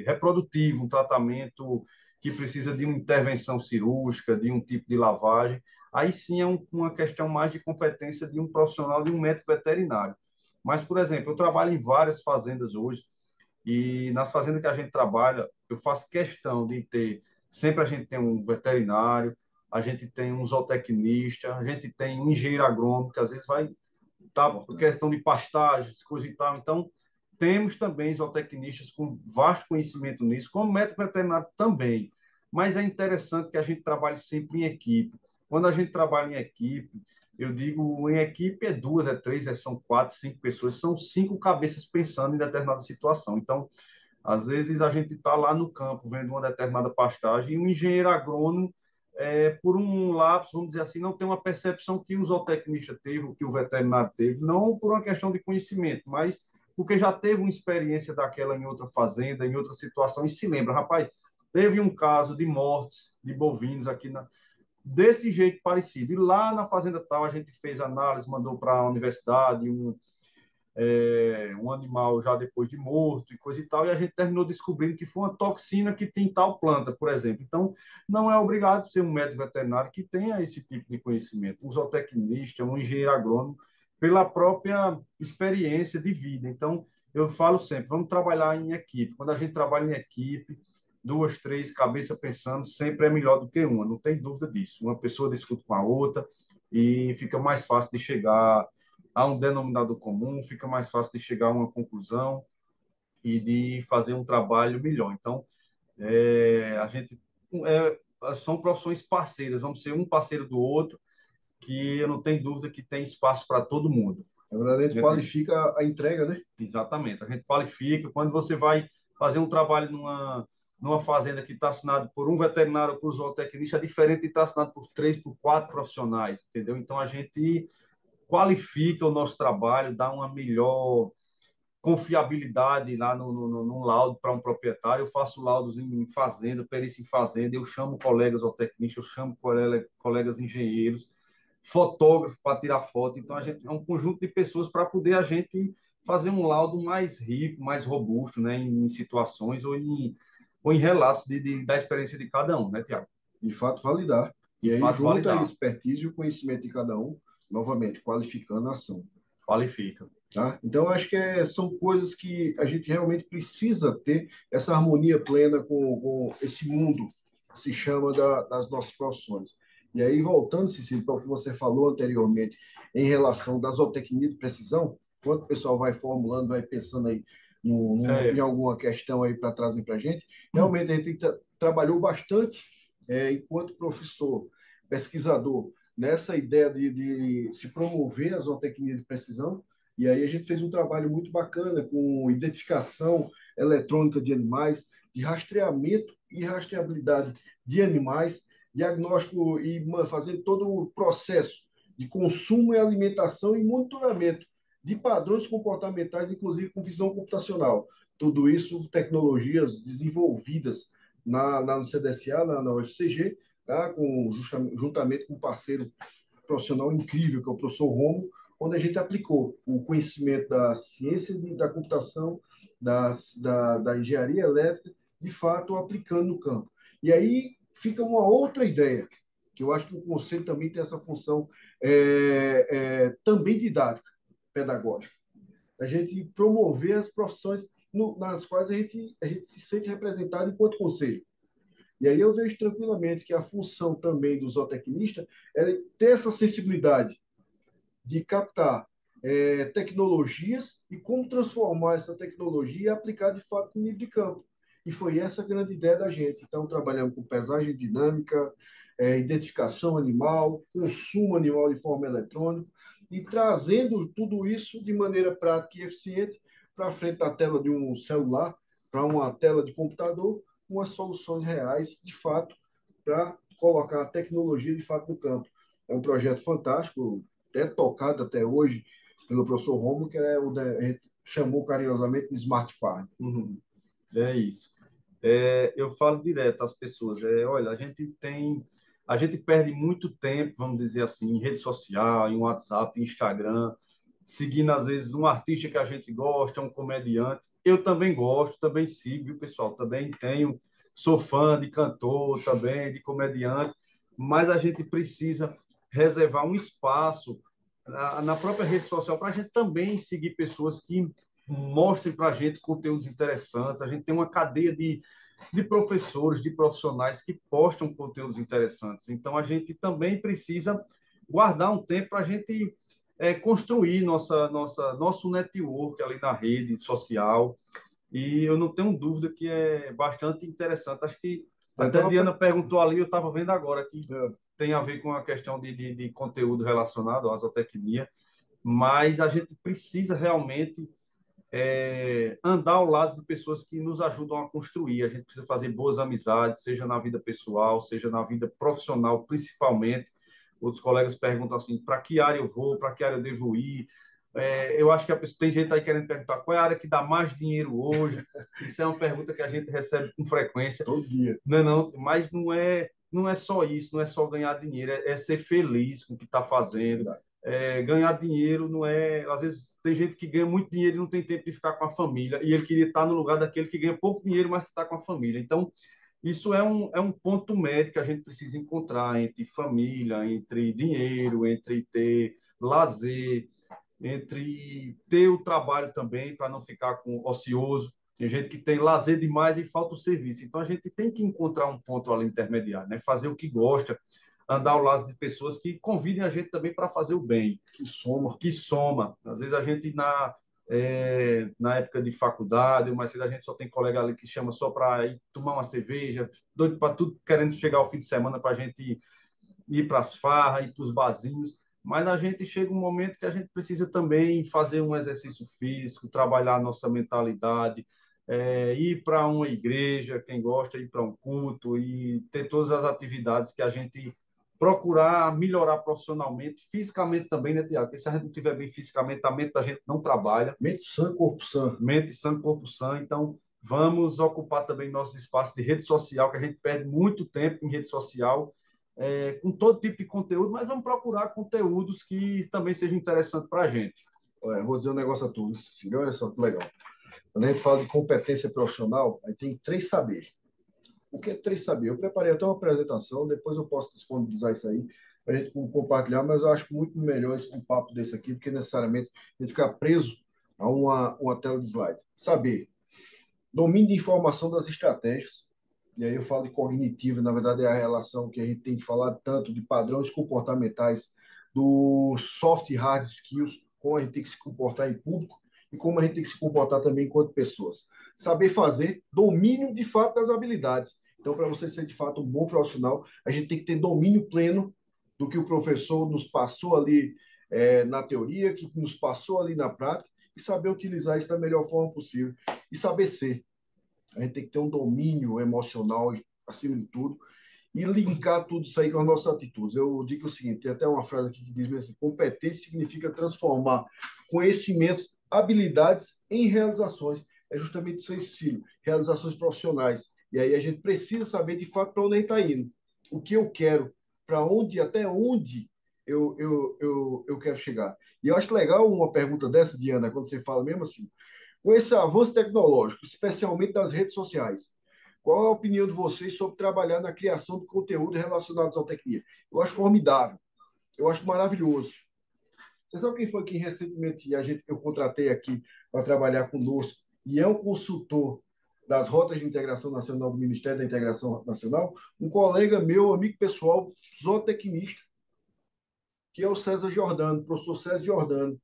reprodutivo, um tratamento que precisa de uma intervenção cirúrgica, de um tipo de lavagem. Aí sim é uma questão mais de competência de um profissional, de um médico veterinário. Mas, por exemplo, eu trabalho em várias fazendas hoje E nas fazendas que a gente trabalha, eu faço questão de ter, sempre a gente tem um veterinário, a gente tem um zootecnista, a gente tem um engenheiro agrônomo, que às vezes vai estar por Importante. questão de pastagens, coisa e tal. Então, temos também zootecnistas com vasto conhecimento nisso, como médico veterinário também. Mas é interessante que a gente trabalhe sempre em equipe. Quando a gente trabalha em equipe, eu digo em equipe é duas, é três, são quatro, cinco pessoas, são cinco cabeças pensando em determinada situação. Então, às vezes a gente está lá no campo vendo uma determinada pastagem e um engenheiro agrônomo, por um lapso, vamos dizer assim, não tem uma percepção que o zootecnista teve, que o veterinário teve, não por uma questão de conhecimento, mas porque já teve uma experiência daquela em outra fazenda, em outra situação, e se lembra, rapaz, teve um caso de mortes de bovinos aqui desse jeito parecido. E lá na fazenda tal, a gente fez análise, mandou para a universidade um animal já depois de morto e coisa e tal, e a gente terminou descobrindo que foi uma toxina que tem tal planta, por exemplo. Então, não é obrigado ser um médico veterinário que tenha esse tipo de conhecimento. Um zootecnista, um engenheiro agrônomo, pela própria experiência de vida. Então, eu falo sempre, vamos trabalhar em equipe. Quando a gente trabalha em equipe, duas, três, cabeça pensando, sempre é melhor do que uma, não tem dúvida disso. Uma pessoa discute com a outra e fica mais fácil de chegar a um denominador comum, fica mais fácil de chegar a uma conclusão e de fazer um trabalho melhor. Então, a gente são profissões parceiras, vamos ser um parceiro do outro, que eu não tenho dúvida que tem espaço para todo mundo. Na verdade, a gente qualifica a entrega, né? Exatamente, a gente qualifica. Quando você vai fazer um trabalho numa fazenda que está assinado por um veterinário ou por um zootecnista, é diferente de estar assinado por três, por quatro profissionais, entendeu? Então, a gente qualifica o nosso trabalho, dá uma melhor confiabilidade lá no laudo para um proprietário. Eu faço laudos em fazenda, perícia em fazenda, eu chamo colegas ou técnicos, eu chamo colegas engenheiros, fotógrafo para tirar foto. Então, a gente é um conjunto de pessoas para poder a gente fazer um laudo mais rico, mais robusto, né, em situações ou em relatos da experiência de cada um, né, Tiago? De fato, validar. De E aí, fato, junta a validar. expertise e o conhecimento de cada um, novamente, qualificando a ação. Qualifica. Tá? Então, acho que são coisas que a gente realmente precisa ter essa harmonia plena com esse mundo que se chama das nossas profissões. E aí, voltando, Cecília, para o que você falou anteriormente em relação da zootecnia de precisão, enquanto o pessoal vai formulando, vai pensando aí em É, alguma questão aí para trazer para a gente, realmente a gente trabalhou bastante enquanto professor, pesquisador, nessa ideia de se promover a zootecnia de precisão, e aí a gente fez um trabalho muito bacana com identificação eletrônica de animais, de rastreamento e rastreabilidade de animais, diagnóstico e fazer todo o processo de consumo e alimentação e monitoramento de padrões comportamentais, inclusive com visão computacional. Tudo isso, tecnologias desenvolvidas no CDSA, na UFCG, tá? Juntamente com um parceiro profissional incrível, que é o professor Romo, onde a gente aplicou o conhecimento da ciência da computação, da engenharia elétrica, de fato, aplicando no campo. E aí fica uma outra ideia, que eu acho que o conselho também tem essa função também didática, pedagógica, a gente promover as profissões nas quais a gente se sente representado enquanto conselho. E aí eu vejo tranquilamente que a função também do zootecnista é ter essa sensibilidade de captar tecnologias e como transformar essa tecnologia e aplicar de fato no nível de campo. E foi essa a grande ideia da gente. Então, trabalhamos com pesagem dinâmica, identificação animal, consumo animal de forma eletrônica, e trazendo tudo isso de maneira prática e eficiente para frente da tela de um celular, para uma tela de computador, com as soluções reais, de fato, para colocar a tecnologia de fato no campo. É um projeto fantástico, até tocado até hoje pelo professor Romo, que a gente chamou carinhosamente de Smart Farm. uhum. É isso. Eu falo direto às pessoas, olha, a gente perde muito tempo, vamos dizer assim, em rede social, em WhatsApp, em Instagram, seguindo às vezes um artista que a gente gosta, um comediante. Eu também gosto, também sigo, viu, pessoal? Também sou fã de cantor, também de comediante, mas a gente precisa reservar um espaço na própria rede social para a gente também seguir pessoas que mostrem para a gente conteúdos interessantes. A gente tem uma cadeia de professores, de profissionais que postam conteúdos interessantes. Então, a gente também precisa guardar um tempo para a gente construir nosso network ali na rede social. E eu não tenho dúvida que é bastante interessante. Acho que até a Diana perguntou ali, eu estava vendo agora, que tem a ver com a questão de conteúdo relacionado à zootecnia, mas a gente precisa realmente andar ao lado de pessoas que nos ajudam a construir. A gente precisa fazer boas amizades, seja na vida pessoal, seja na vida profissional, principalmente. Outros colegas perguntam assim, para que área eu vou, para que área eu devo ir? Eu acho que tem gente aí querendo perguntar qual é a área que dá mais dinheiro hoje. Isso é uma pergunta que a gente recebe com frequência. Todo dia. Não, mas não é só isso, não é só ganhar dinheiro, é ser feliz com o que está fazendo. Ganhar dinheiro não é. Às vezes tem gente que ganha muito dinheiro e não tem tempo de ficar com a família, e ele queria estar no lugar daquele que ganha pouco dinheiro, mas que está com a família. Então, isso é um ponto médio que a gente precisa encontrar entre família, entre dinheiro, entre ter lazer, entre ter o trabalho também, para não ficar ocioso. Tem gente que tem lazer demais e falta o serviço. Então, a gente tem que encontrar um ponto ali intermediário, né? Fazer o que gosta, andar ao lado de pessoas que convidem a gente também para fazer o bem. Que soma. Que soma. Às vezes, a gente, na época de faculdade, mas a gente só tem colega ali que chama só para ir tomar uma cerveja, doido para tudo, querendo chegar ao fim de semana para a gente ir para as farras, ir para os barzinhos, mas a gente chega um momento que a gente precisa também fazer um exercício físico, trabalhar a nossa mentalidade, ir para uma igreja, quem gosta, ir para um culto e ter todas as atividades que a gente procurar melhorar profissionalmente, fisicamente também, né, Tiago? Porque se a gente não estiver bem fisicamente, a mente da gente não trabalha. Mente sã, corpo sã. Mente sã, corpo sã. Então, vamos ocupar também nosso espaço de rede social, que a gente perde muito tempo em rede social, com todo tipo de conteúdo, mas vamos procurar conteúdos que também sejam interessantes para a gente. Vou dizer um negócio a todos. Olha só que legal. Quando a gente fala de competência profissional, aí tem 3 saberes. O que é 3 saberes? Eu preparei até uma apresentação, depois eu posso disponibilizar isso aí para a gente compartilhar, mas eu acho muito melhor um papo desse aqui do que necessariamente a gente ficar preso a uma tela de slide. Saber. Domínio de informação das estratégias. E aí eu falo de cognitivo, na verdade é a relação que a gente tem de falar tanto de padrões comportamentais, do soft e hard skills, como a gente tem que se comportar em público e como a gente tem que se comportar também enquanto pessoas. Saber fazer, domínio de fato das habilidades. Então, para você ser de fato um bom profissional, a gente tem que ter domínio pleno do que o professor nos passou ali na teoria, que nos passou ali na prática, e saber utilizar isso da melhor forma possível. E saber ser. A gente tem que ter um domínio emocional, acima de tudo, e linkar tudo isso aí com as nossas atitudes. Eu digo o seguinte, tem até uma frase aqui que diz assim, competência significa transformar conhecimentos, habilidades em realizações. É justamente isso aí, Cecílio, realizações profissionais. E aí a gente precisa saber, de fato, para onde a gente está indo. O que eu quero, para onde, até onde eu quero chegar. E eu acho legal uma pergunta dessa, Diana, quando você fala mesmo assim, com esse avanço tecnológico, especialmente das redes sociais, qual é a opinião de vocês sobre trabalhar na criação de conteúdo relacionado à zootecnia? Eu acho formidável, eu acho maravilhoso. Você sabe quem foi que recentemente eu contratei aqui para trabalhar conosco e é um consultor das rotas de integração nacional do Ministério da Integração Nacional? Um colega meu, amigo pessoal, zootecnista, que é o César Giordano, professor César Giordano,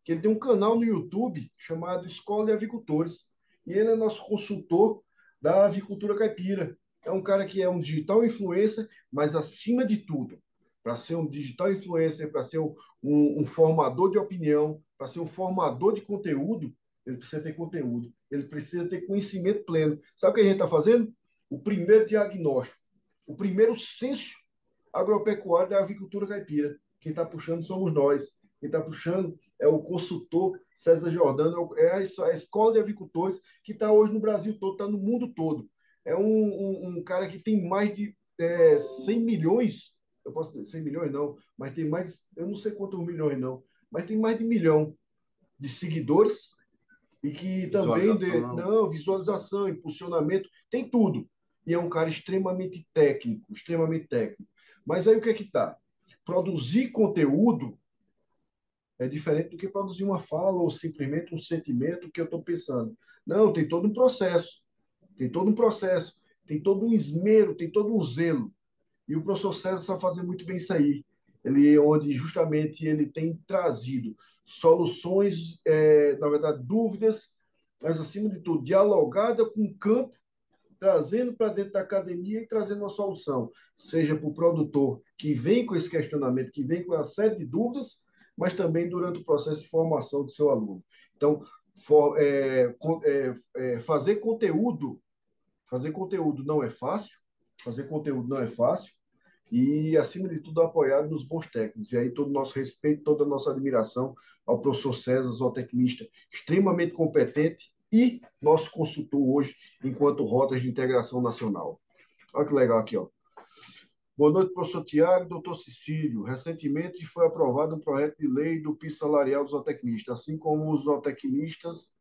que ele tem um canal no YouTube chamado Escola de Avicultores. E ele é nosso consultor da avicultura caipira. É um cara que é um digital influencer, mas acima de tudo, para ser um digital influencer, para ser um formador de opinião, para ser um formador de conteúdo, ele precisa ter conteúdo, ele precisa ter conhecimento pleno. Sabe o que a gente está fazendo? O primeiro diagnóstico, o primeiro censo agropecuário da avicultura caipira. Quem está puxando somos nós. Quem está puxando é o consultor César Giordano, é a escola de avicultores que está hoje no Brasil todo, está no mundo todo. É um cara que tem mais de 100 milhões, eu posso dizer 100 milhões não, mas tem mais, eu não sei quantos milhões não, mas tem mais de 1 milhão de seguidores e que também, visualização, impulsionamento, tem tudo. E é um cara extremamente técnico, extremamente técnico. Mas aí o que é que está? Produzir conteúdo É diferente do que produzir uma fala ou simplesmente um sentimento que eu estou pensando. Não, tem todo um processo, tem todo um processo, tem todo um esmero, tem todo um zelo. E o professor César sabe fazer muito bem isso aí. Ele, onde justamente ele tem trazido soluções, na verdade, dúvidas, mas acima de tudo, dialogada com o campo, trazendo para dentro da academia e trazendo uma solução, seja para o produtor que vem com esse questionamento, que vem com uma série de dúvidas, mas também durante o processo de formação do seu aluno. Então, fazer conteúdo não é fácil, fazer conteúdo não é fácil, e, acima de tudo, apoiado nos bons técnicos. E aí, todo o nosso respeito, toda a nossa admiração ao professor César, zootecnista, extremamente competente e nosso consultor hoje, enquanto rotas de integração nacional. Olha que legal aqui, ó. Boa noite, professor Tiago, doutor Cecílio. Recentemente foi aprovado um projeto de lei do piso salarial dos zootecnistas, assim como os zootecnistas,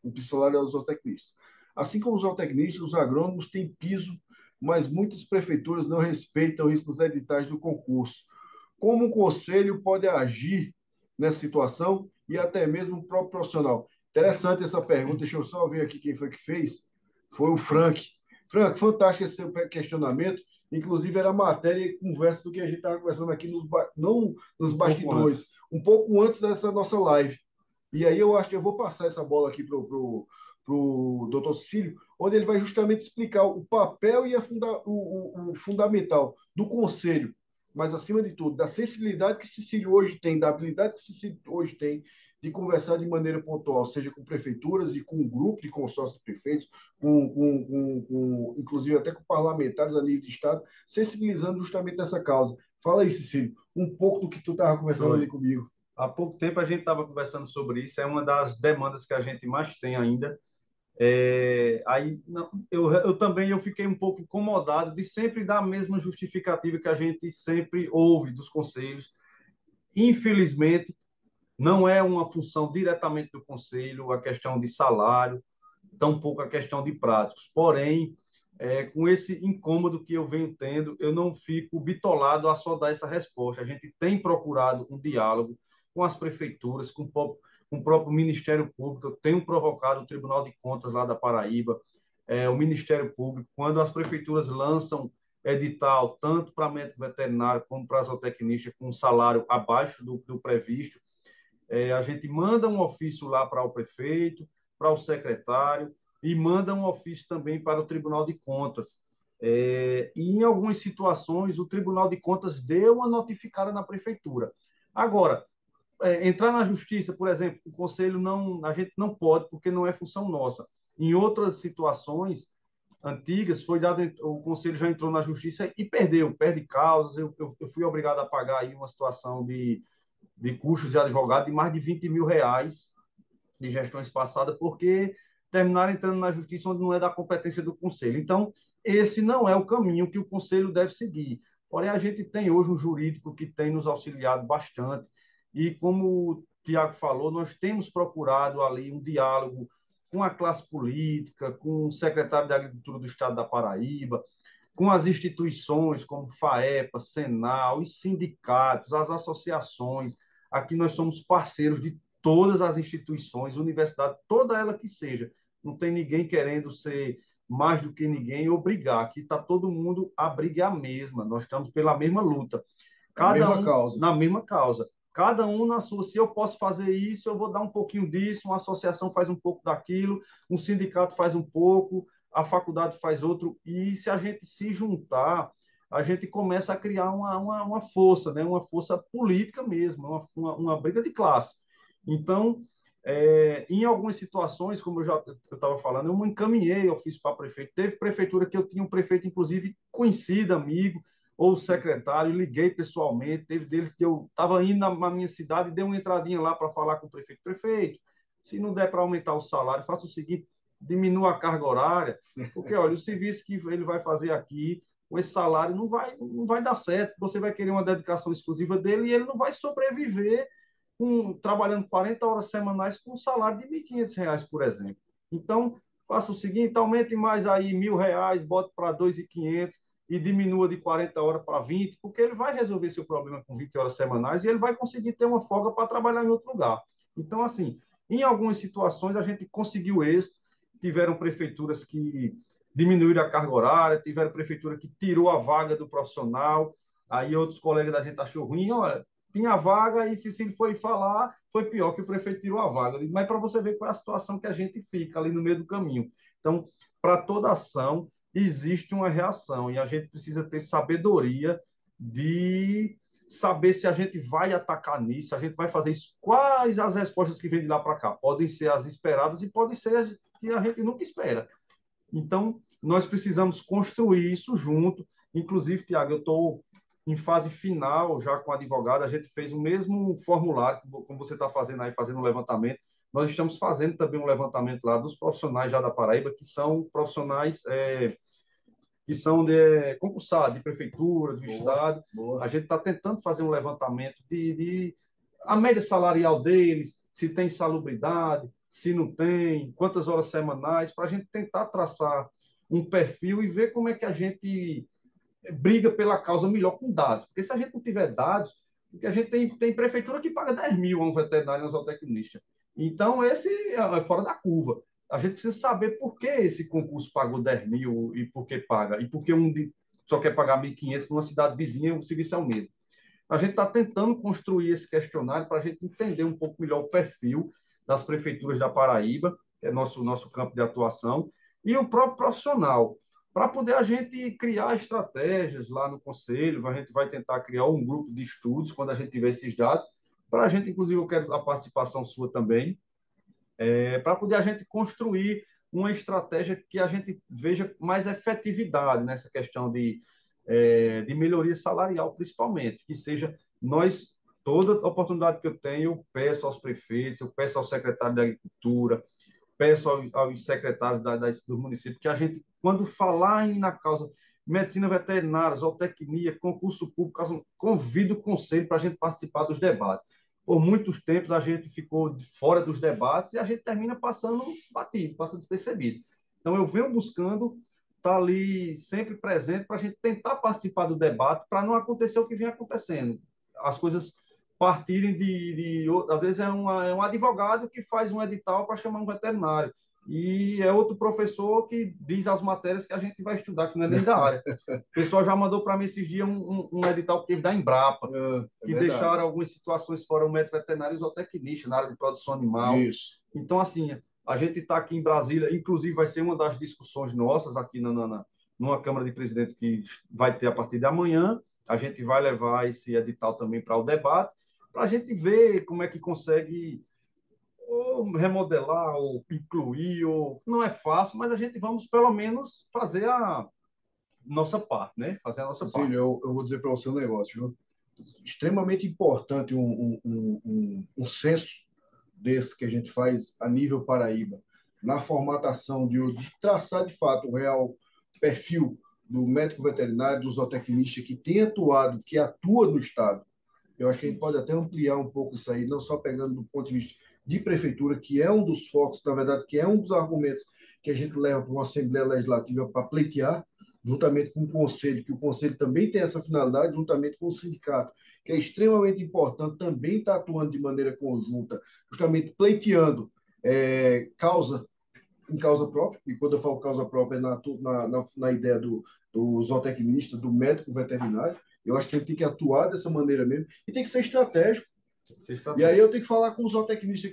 o piso salarial dos zootecnistas. Assim como os zootecnistas, os agrônomos têm piso, mas muitas prefeituras não respeitam isso nos editais do concurso. Como o conselho pode agir nessa situação e até mesmo o próprio profissional? Interessante essa pergunta, deixa eu só ver aqui quem foi que fez. Foi o Frank. Frank, fantástico esse seu questionamento. Inclusive, era matéria e conversa do que a gente estava conversando aqui, não nos bastidores, um pouco antes dessa nossa live. E aí eu acho que eu vou passar essa bola aqui pro doutor Cílio, onde ele vai justamente explicar o papel e o fundamental do conselho, mas acima de tudo, da sensibilidade que Cecílio hoje tem, da habilidade que Cecílio hoje tem de conversar de maneira pontual, seja com prefeituras e com um grupo de consórcios de prefeitos, inclusive até com parlamentares a nível de Estado, sensibilizando justamente essa causa. Fala aí, Cecílio, um pouco do que tu estava conversando ali comigo. Há pouco tempo a gente estava conversando sobre isso, é uma das demandas que a gente mais tem ainda. Aí não, eu também eu fiquei um pouco incomodado de sempre dar a mesma justificativa que a gente sempre ouve dos conselhos. Infelizmente, não é uma função diretamente do conselho a questão de salário, tampouco a questão de práticos. Porém, com esse incômodo que eu venho tendo, eu não fico bitolado a só dar essa resposta. A gente tem procurado um diálogo com as prefeituras, com o próprio Ministério Público. Eu tenho provocado o Tribunal de Contas lá da Paraíba, o Ministério Público, quando as prefeituras lançam edital, tanto para médico veterinário como para zootecnista, com um salário abaixo do previsto, a gente manda um ofício lá para o prefeito, para o secretário, e manda um ofício também para o Tribunal de Contas. E em algumas situações, o Tribunal de Contas deu uma notificada na prefeitura. Agora, entrar na justiça, por exemplo, o conselho não, a gente não pode, porque não é função nossa. Em outras situações antigas, foi dado, o conselho já entrou na justiça e perde causas. Eu fui obrigado a pagar aí uma situação de custos de advogado de mais de 20 mil reais de gestões passadas, porque terminaram entrando na justiça onde não é da competência do conselho. Então, esse não é o caminho que o conselho deve seguir. Porém, a gente tem hoje um jurídico que tem nos auxiliado bastante, e como o Tiago falou, nós temos procurado ali um diálogo com a classe política, com o secretário de Agricultura do Estado da Paraíba, com as instituições como FAEPA, Senal, os sindicatos, as associações. Aqui nós somos parceiros de todas as instituições, universidade, toda ela que seja. Não tem ninguém querendo ser mais do que ninguém ou brigar. Aqui está todo mundo, a briga é a mesma. Nós estamos pela mesma luta. Cada um na mesma causa. Cada um na sua. Se eu posso fazer isso, eu vou dar um pouquinho disso, uma associação faz um pouco daquilo, um sindicato faz um pouco, a faculdade faz outro, e se a gente se juntar, a gente começa a criar uma força, né? Uma força política mesmo, uma briga de classe. Então, em algumas situações, como eu estava falando, eu me encaminhei, eu fiz para prefeito. Teve prefeitura que eu tinha um prefeito, inclusive, conhecido, amigo, ou secretário, liguei pessoalmente. Teve deles que eu estava indo na minha cidade e dei uma entradinha lá para falar com o prefeito. Prefeito, se não der para aumentar o salário, faça o seguinte: diminua a carga horária, porque olha, o serviço que ele vai fazer aqui, com esse salário, não vai dar certo. Você vai querer uma dedicação exclusiva dele e ele não vai sobreviver trabalhando 40 horas semanais com um salário de R$ 1.500, por exemplo. Então, faça o seguinte: aumente mais aí R$ 1.000, bote para 2.500. e diminua de 40 horas para 20, porque ele vai resolver seu problema com 20 horas semanais e ele vai conseguir ter uma folga para trabalhar em outro lugar. Então, assim, em algumas situações a gente conseguiu êxito, tiveram prefeituras que diminuíram a carga horária, tiveram prefeitura que tirou a vaga do profissional, aí outros colegas da gente achou ruim, olha, tinha vaga e se ele foi falar, foi pior que o prefeito tirou a vaga. Mas para você ver qual é a situação que a gente fica ali no meio do caminho. Então, para toda ação, existe uma reação e a gente precisa ter sabedoria de saber se a gente vai atacar nisso, se a gente vai fazer isso, quais as respostas que vêm de lá para cá. Podem ser as esperadas e podem ser as que a gente nunca espera. Então, nós precisamos construir isso junto. Inclusive, Tiago, eu estou em fase final já com a advogada, a gente fez o mesmo formulário, como você está fazendo aí, fazendo um levantamento. Nós estamos fazendo também um levantamento lá dos profissionais já da Paraíba, que são profissionais que são concursados de prefeitura, do Boa, estado. boa. A gente está tentando fazer um levantamento de a média salarial deles, se tem salubridade, se não tem, quantas horas semanais, para a gente tentar traçar um perfil e ver como é que a gente briga pela causa melhor com dados. Porque se a gente não tiver dados, porque a gente tem prefeitura que paga 10 mil a um veterinário e um zootecnista. Então, esse é fora da curva. A gente precisa saber por que esse concurso pagou 10 mil e por que paga. E por que só quer pagar 1.500 numa cidade vizinha e o serviço é o mesmo. A gente está tentando construir esse questionário para a gente entender um pouco melhor o perfil das prefeituras da Paraíba, que é nosso campo de atuação, e o próprio profissional, para poder a gente criar estratégias lá no conselho. A gente vai tentar criar um grupo de estudos quando a gente tiver esses dados, para a gente, inclusive, eu quero a participação sua também, para poder a gente construir uma estratégia que a gente veja mais efetividade nessa questão de melhoria salarial, principalmente, que seja nós, toda oportunidade que eu tenho, eu peço aos prefeitos, eu peço ao secretário da Agricultura, peço aos secretários do município, que a gente, quando falar na causa medicina veterinária, zootecnia, concurso público, convido o conselho para a gente participar dos debates. Por muitos tempos a gente ficou fora dos debates e a gente termina passando batido, passa despercebido. Então eu venho buscando estar ali sempre presente para a gente tentar participar do debate, para não acontecer o que vem acontecendo. As coisas partirem às vezes é um advogado que faz um edital para chamar um veterinário, e é outro professor que diz as matérias que a gente vai estudar, que não é nem da área. O pessoal já mandou para mim esses dias um edital que teve da Embrapa, que deixaram algumas situações fora o médico veterinário e o zootecnista na área de produção animal. Isso. Então, assim, a gente está aqui em Brasília, inclusive vai ser uma das discussões nossas aqui numa Câmara de Presidentes que vai ter a partir de amanhã. A gente vai levar esse edital também para o debate, para a gente ver como é que consegue ou remodelar, ou incluir, ou não é fácil, mas a gente vamos pelo menos fazer a nossa parte, né? Fazer a nossa Cecília, parte. eu vou dizer para você um negócio, viu? Extremamente importante um censo desse que a gente faz a nível Paraíba, na formatação de traçar de fato o real perfil do médico veterinário, do zootecnista que tem atuado, que atua no Estado. Eu acho que a gente pode até ampliar um pouco isso aí, não só pegando do ponto de vista de prefeitura, que é um dos focos, na verdade, que é um dos argumentos que a gente leva para uma Assembleia Legislativa para pleitear, juntamente com o Conselho, que o Conselho também tem essa finalidade, juntamente com o sindicato, que é extremamente importante, também está atuando de maneira conjunta, justamente pleiteando causa em causa própria, e quando eu falo causa própria é na ideia do zootecnista, do médico veterinário. Eu acho que ele tem que atuar dessa maneira mesmo e tem que ser estratégico. E aí eu tenho que falar com o zootecnista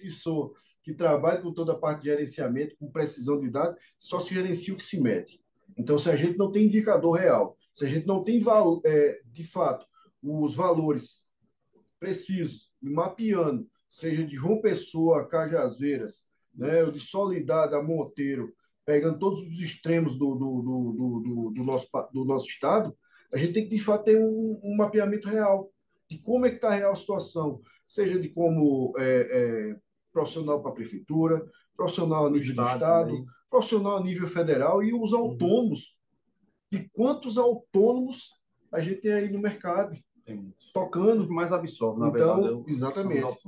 que trabalha com toda a parte de gerenciamento, com precisão de dados, só se gerencia o que se mede. Então, se a gente não tem indicador real, se a gente não tem, de fato, os valores precisos, mapeando, seja de João Pessoa a Cajazeiras, né, de Soledade a Monteiro, pegando todos os extremos do nosso estado, a gente tem que, de fato, ter um mapeamento real de como é que está a real situação, seja de como profissional para a prefeitura, profissional a nível de estado, profissional a nível federal e os autônomos. E quantos autônomos a gente tem aí no mercado? Tocando. Mais absorve, na Então, verdade. Exatamente.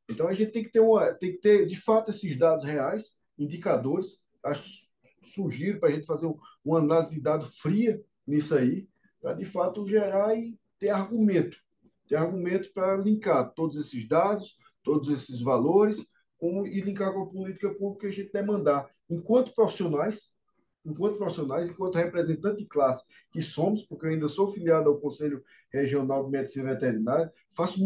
Então, a gente tem que ter, de fato, esses dados reais, indicadores. Acho que sugiro para a gente fazer uma análise de dados fria nisso aí, para de fato gerar e ter argumento para linkar todos esses dados, todos esses valores, e linkar com a política pública que a gente demandar, enquanto profissionais, enquanto representante de classe que somos, porque eu ainda sou filiado ao Conselho Regional de Medicina Veterinária, faço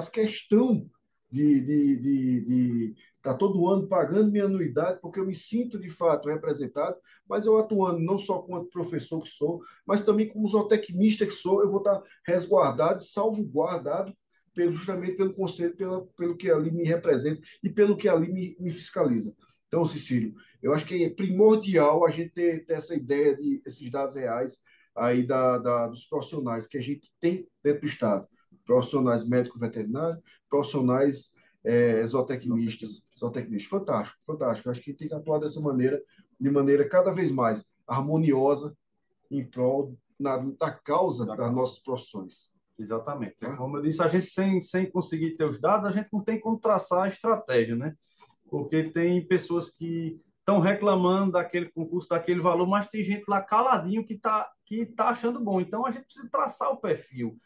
questão de estar todo ano pagando minha anuidade, porque eu me sinto de fato representado, mas eu atuando não só como professor que sou, mas também como zootecnista que sou, eu vou estar resguardado, salvaguardado justamente pelo conselho, pelo que ali me representa e pelo que ali me fiscaliza. Então, Cecílio, eu acho que é primordial a gente ter essa ideia de esses dados reais aí dos profissionais que a gente tem dentro do Estado. Profissionais médico-veterinários, profissionais zootecnistas. Fantástico, fantástico. Eu acho que tem que atuar dessa maneira, de maneira cada vez mais harmoniosa em prol da causa das nossas profissões. Exatamente. Como eu disse, a gente sem conseguir ter os dados, a gente não tem como traçar a estratégia, né? Porque tem pessoas que estão reclamando daquele concurso, daquele valor, mas tem gente lá caladinho que tá achando bom. Então, a gente precisa traçar o perfil.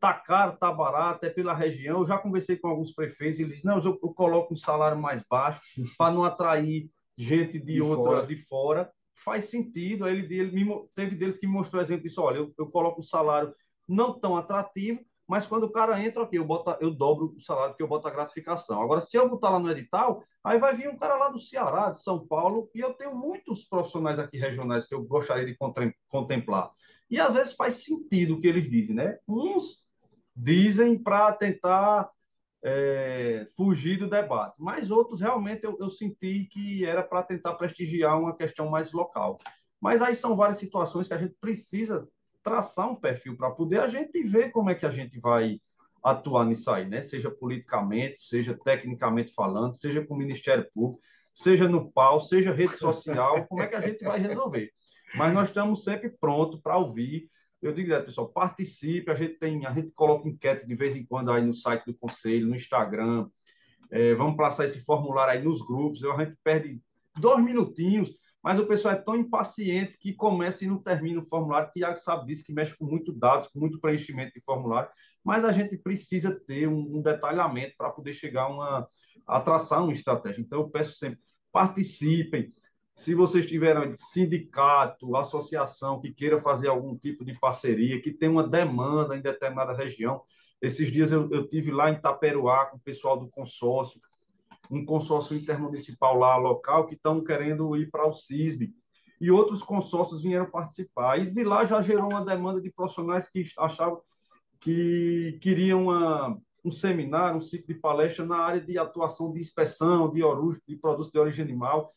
Tá caro, tá barato, é pela região. Eu já conversei com alguns prefeitos, eles dizem, não, eu coloco um salário mais baixo para não atrair gente de fora. Faz sentido. Aí teve deles que me mostrou exemplo disso, olha, eu coloco um salário não tão atrativo, mas quando o cara entra, ok, eu dobro o salário porque eu boto a gratificação. Agora, se eu botar lá no edital, aí vai vir um cara lá do Ceará, de São Paulo, e eu tenho muitos profissionais aqui regionais que eu gostaria de contemplar. E às vezes faz sentido o que eles dizem, né? Uns dizem para tentar fugir do debate, mas outros realmente eu senti que era para tentar prestigiar uma questão mais local. Mas aí são várias situações que a gente precisa traçar um perfil para poder a gente ver como é que a gente vai atuar nisso aí, né? Seja politicamente, seja tecnicamente falando, seja com o Ministério Público, seja no pau, seja rede social, como é que a gente vai resolver. Mas nós estamos sempre prontos para ouvir. Eu digo, pessoal, participe, a gente coloca enquete de vez em quando aí no site do Conselho, no Instagram, vamos passar esse formulário aí nos grupos, a gente perde 2 minutinhos, mas o pessoal é tão impaciente que começa e não termina o formulário. O Tiago sabe disso, que mexe com muito dados, com muito preenchimento de formulário, mas a gente precisa ter um detalhamento para poder chegar a traçar uma estratégia. Então, eu peço sempre, participem. Se vocês tiverem sindicato, associação que queira fazer algum tipo de parceria, que tem uma demanda em determinada região. Esses dias eu tive lá em Taperoá com o pessoal do consórcio, um consórcio intermunicipal lá local que estão querendo ir para o CISB. E outros consórcios vieram participar. E de lá já gerou uma demanda de profissionais que achavam que queriam um seminário, um ciclo de palestra na área de atuação de inspeção de produtos de origem animal.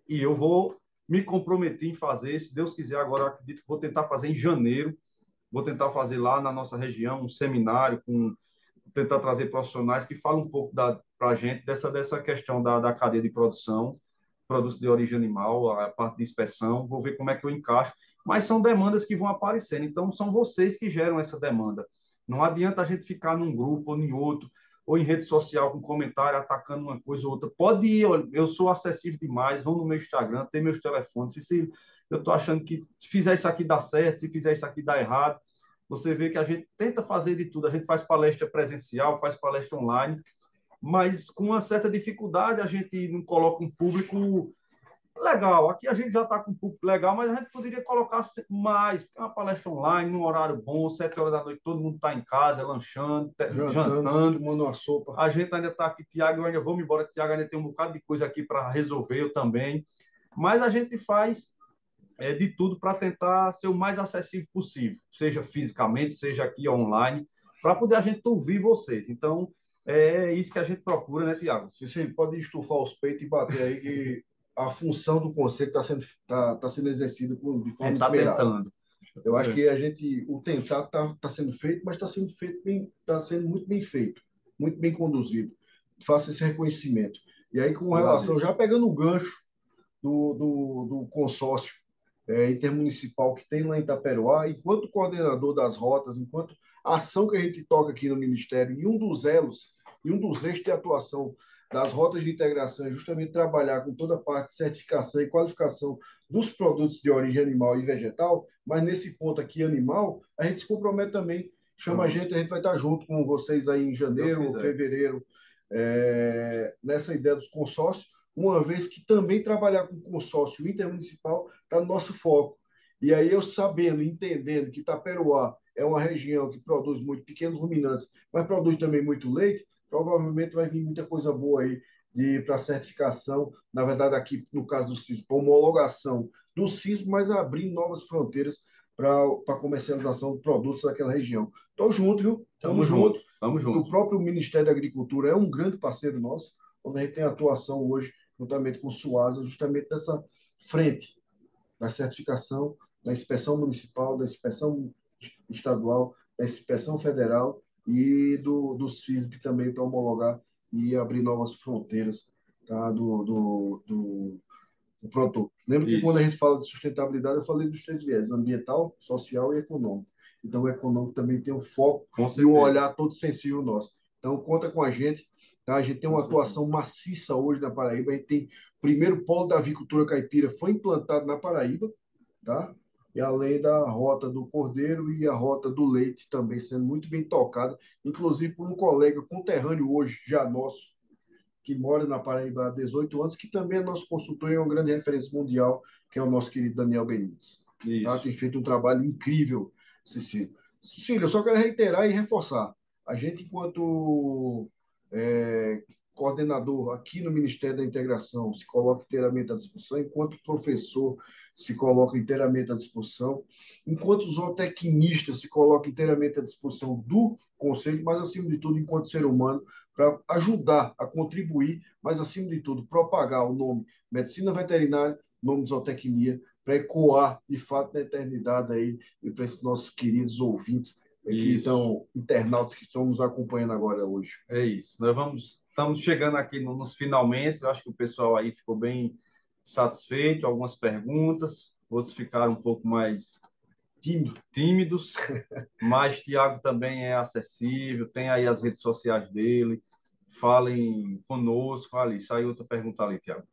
E eu vou me comprometer em fazer, se Deus quiser, agora eu acredito que vou tentar fazer em janeiro, vou tentar fazer lá na nossa região um seminário, tentar trazer profissionais que falam um pouco para a gente dessa questão da cadeia de produção, produtos de origem animal, a parte de inspeção, vou ver como é que eu encaixo, mas são demandas que vão aparecendo, então são vocês que geram essa demanda. Não adianta a gente ficar num grupo ou em outro, ou em rede social com comentário atacando uma coisa ou outra. Pode ir, eu sou acessível demais, vão no meu Instagram, tem meus telefones. Se eu estou achando que se fizer isso aqui dá certo, se fizer isso aqui dá errado, você vê que a gente tenta fazer de tudo. A gente faz palestra presencial, faz palestra online, mas com uma certa dificuldade a gente não coloca um público legal. Aqui a gente já está com um público legal, mas a gente poderia colocar mais, uma palestra online, num horário bom, 7 horas da noite, todo mundo está em casa, lanchando, jantando. Tomando uma sopa. A gente ainda está aqui, Tiago, eu ainda vou me embora, Tiago ainda tem um bocado de coisa aqui para resolver, eu também. Mas a gente faz de tudo para tentar ser o mais acessível possível, seja fisicamente, seja aqui online, para poder a gente ouvir vocês. Então, é isso que a gente procura, né, Tiago? Você pode estufar os peitos e bater aí que a função do conselho tá sendo exercida de forma Está tentando. Eu acho que o tentar tá sendo feito, mas está sendo feito bem, está sendo muito bem feito, muito bem conduzido. Faça esse reconhecimento. E aí, com relação, já pegando o gancho do consórcio intermunicipal que tem lá em Itaperuá, enquanto coordenador das rotas, enquanto a ação que a gente toca aqui no Ministério, e um dos eixos de atuação das rotas de integração é justamente trabalhar com toda a parte de certificação e qualificação dos produtos de origem animal e vegetal, mas nesse ponto aqui, animal, a gente se compromete também, chama a gente vai estar junto com vocês aí em janeiro ou fevereiro, nessa ideia dos consórcios, uma vez que também trabalhar com consórcio intermunicipal está no nosso foco. E aí eu sabendo, entendendo que Itaperuá é uma região que produz muito pequenos ruminantes, mas produz também muito leite, provavelmente vai vir muita coisa boa aí para certificação, na verdade aqui no caso do CISP, para homologação do CISP, mas abrir novas fronteiras para comercialização de produtos daquela região. Estou junto, viu? Estamos junto. O próprio Ministério da Agricultura é um grande parceiro nosso, onde a gente tem atuação hoje, juntamente com o SUASA, justamente nessa frente da certificação, da inspeção municipal, da inspeção estadual, da inspeção federal e do CISB também para homologar e abrir novas fronteiras, tá, do produto. Lembra que quando a gente fala de sustentabilidade, eu falei dos três viés: ambiental, social e econômico. Então, o econômico também tem um foco e um olhar todo sensível nosso. Então, conta com a gente. Tá? A gente tem uma atuação maciça hoje na Paraíba. A gente tem o primeiro polo da avicultura caipira foi implantado na Paraíba, tá? E além da rota do cordeiro e a rota do leite também sendo muito bem tocada, inclusive por um colega conterrâneo hoje, já nosso, que mora na Paraíba há 18 anos, que também é nosso consultor e é uma grande referência mundial, que é o nosso querido Daniel Benites. Tá? Tem feito um trabalho incrível, Cecília. Cecília, eu só quero reiterar e reforçar. A gente, enquanto coordenador aqui no Ministério da Integração, se coloca inteiramente à disposição, enquanto professor se coloca inteiramente à disposição, enquanto zootecnista se coloca inteiramente à disposição do Conselho, mas, acima de tudo, enquanto ser humano, para ajudar a contribuir, mas, acima de tudo, propagar o nome medicina veterinária, nome de zootecnia, para ecoar, de fato, na eternidade aí, e para esses nossos queridos ouvintes, que estão, internautas que estão nos acompanhando agora hoje. É isso. Estamos chegando aqui nos finalmente. Eu acho que o pessoal aí ficou bem satisfeito. Algumas perguntas, outros ficaram um pouco mais tímidos, mas Tiago também é acessível. Tem aí as redes sociais dele. Falem conosco ali. Saiu outra pergunta ali, Tiago.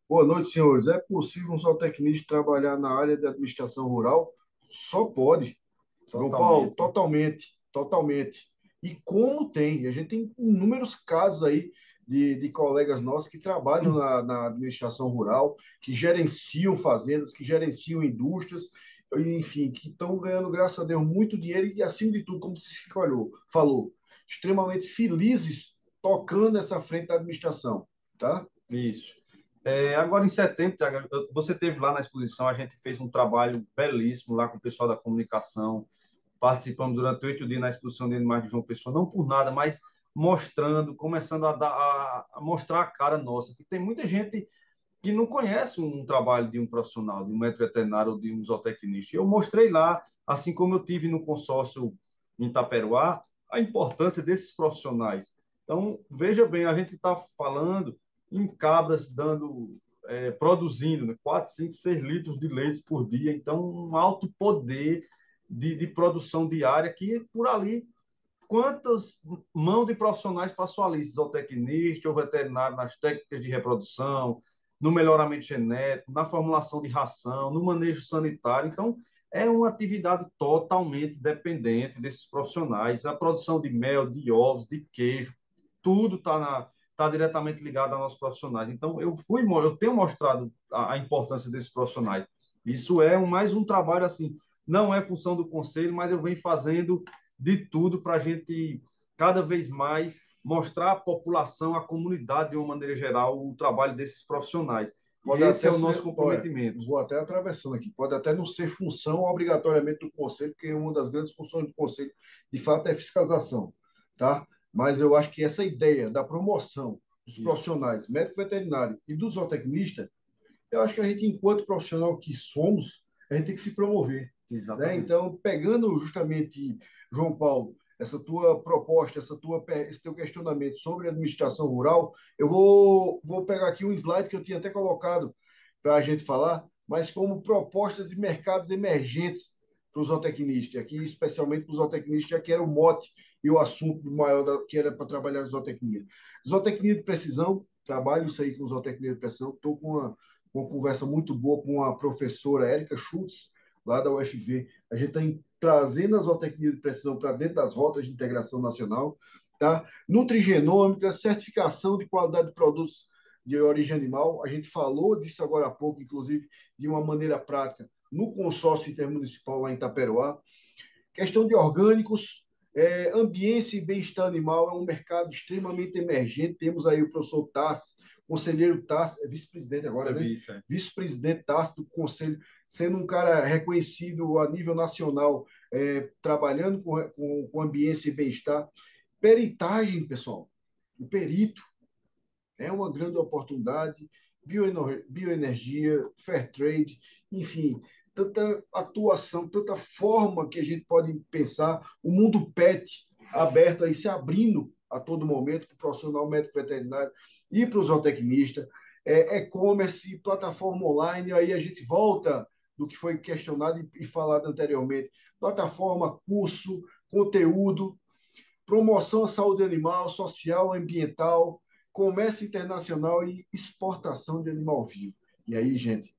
Boa noite, senhores. É possível um zootecnista trabalhar na área de administração rural? Só pode. João Paulo, totalmente, totalmente. E como tem? A gente tem inúmeros casos aí de colegas nossos que trabalham na administração rural, que gerenciam fazendas, que gerenciam indústrias, enfim, que estão ganhando, graças a Deus, muito dinheiro e, acima de tudo, como você falou, extremamente felizes tocando essa frente da administração, tá? Isso. Agora, em setembro, Thiago, você teve lá na exposição, a gente fez um trabalho belíssimo lá com o pessoal da comunicação, participamos durante 8 dias na exposição de animais de João Pessoa, não por nada, mas mostrando, começando a mostrar a cara nossa, que tem muita gente que não conhece um trabalho de um profissional, de um médico veterinário ou de um zootecnista. Eu mostrei lá, assim como eu tive no consórcio em Itaperuá, a importância desses profissionais. Então, veja bem, a gente está falando em cabras produzindo, né, 4, 5, 6 litros de leite por dia. Então, um alto poder de produção diária que por ali quantas mãos de profissionais passou ali, zootecnista ou veterinário nas técnicas de reprodução, no melhoramento genético, na formulação de ração, no manejo sanitário. Então, é uma atividade totalmente dependente desses profissionais. A produção de mel, de ovos, de queijo, tudo tá diretamente ligado a nossos profissionais. Então, eu tenho mostrado a importância desses profissionais. Isso é mais um trabalho assim, não é função do conselho, mas eu venho fazendo de tudo para a gente cada vez mais mostrar à população, à comunidade de uma maneira geral, o trabalho desses profissionais. Pode E esse até é o ser, nosso comprometimento. Vou até atravessando aqui. Pode até não ser função obrigatoriamente do conselho, porque uma das grandes funções do conselho, de fato, é fiscalização, tá? Mas eu acho que essa ideia da promoção dos profissionais, médico veterinário e do zootecnista, eu acho que a gente, enquanto profissional que somos, a gente tem que se promover. Né? Então, pegando justamente, João Paulo, essa tua proposta, esse teu questionamento sobre a administração rural, eu vou pegar aqui um slide que eu tinha até colocado para a gente falar, mas como propostas de mercados emergentes para os zootecnistas, aqui especialmente para os zootecnistas, já que era o mote e o assunto maior que era para trabalhar na zootecnia. Zootecnia de precisão, trabalho isso aí com zootecnia de precisão, estou com uma conversa muito boa com a professora Érica Schultz, lá da UFV. A gente está trazendo a zootecnia de precisão para dentro das rotas de integração nacional, tá? Nutrigenômica, certificação de qualidade de produtos de origem animal. A gente falou disso agora há pouco, inclusive, de uma maneira prática, no consórcio intermunicipal lá em Itaperoá. Questão de orgânicos, ambiência e bem-estar animal é um mercado extremamente emergente. Temos aí o professor Tassi, conselheiro Tassi, é vice-presidente agora, né? Vice-presidente Tassi do conselho, sendo um cara reconhecido a nível nacional, trabalhando com ambiência e bem-estar. Peritagem, pessoal. O perito é uma grande oportunidade, bioenergia, fair trade, enfim, tanta atuação, tanta forma que a gente pode pensar, o mundo pet aberto aí, se abrindo a todo momento para o profissional médico veterinário e para o zootecnista, e-commerce, plataforma online, aí a gente volta do que foi questionado e falado anteriormente, plataforma, curso, conteúdo, promoção à saúde animal, social, ambiental, comércio internacional e exportação de animal vivo. E aí, gente,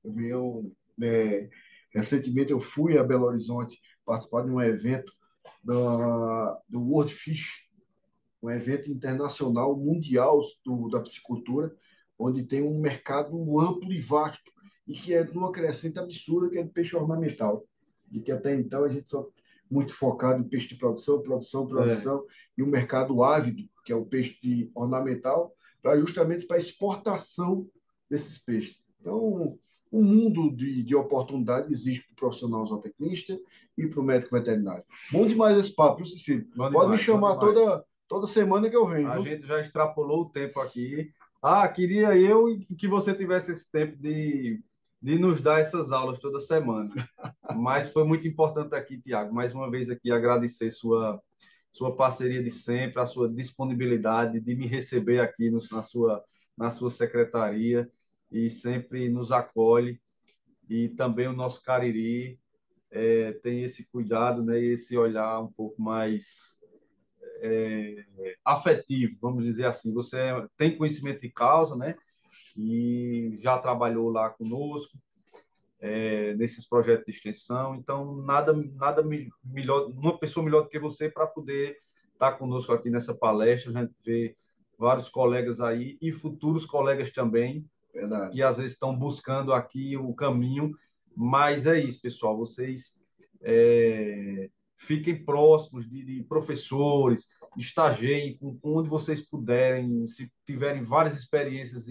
recentemente eu fui a Belo Horizonte participar de um evento do World Fish, um evento internacional mundial da piscicultura, onde tem um mercado amplo e vasto e que é de uma crescente absurda, que é de peixe ornamental. E que até então a gente só muito focado em peixe de produção, e o mercado ávido, que é o peixe ornamental, justamente para exportação desses peixes. Então, um mundo de oportunidade existe para o profissional zootecnista e para o médico veterinário. Bom demais esse papo, viu, Cecílio? Pode me chamar toda semana que eu venho. A gente já extrapolou o tempo aqui. Queria eu que você tivesse esse tempo de nos dar essas aulas toda semana. Mas foi muito importante aqui, Tiago. Mais uma vez aqui agradecer sua parceria de sempre, a sua disponibilidade de me receber aqui na sua secretaria e sempre nos acolhe. E também o nosso Cariri tem esse cuidado, né, e esse olhar um pouco mais afetivo, vamos dizer assim. Você tem conhecimento de causa, né? E já trabalhou lá conosco, nesses projetos de extensão. Então, nada melhor, uma pessoa melhor do que você para poder estar conosco aqui nessa palestra. A gente vê vários colegas aí e futuros colegas também, Verdade, que às vezes estão buscando aqui o caminho. Mas é isso, pessoal. Vocês fiquem próximos de professores, estagiem onde vocês puderem, se tiverem várias experiências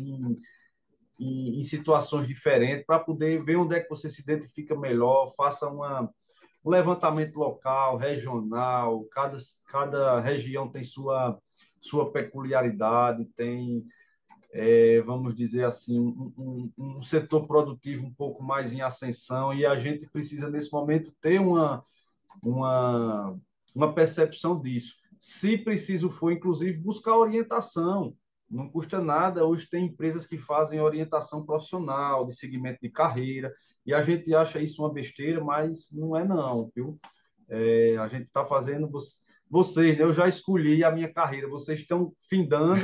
em situações diferentes, para poder ver onde é que você se identifica melhor, faça um levantamento local, regional, cada região tem sua peculiaridade, tem, vamos dizer assim, um setor produtivo um pouco mais em ascensão, e a gente precisa, nesse momento, ter uma, uma percepção disso. Se preciso for, inclusive, buscar orientação. Não custa nada. Hoje tem empresas que fazem orientação profissional, de segmento de carreira, e a gente acha isso uma besteira, mas não é não, viu? A gente está fazendo... Vocês, né? Eu já escolhi a minha carreira, vocês estão findando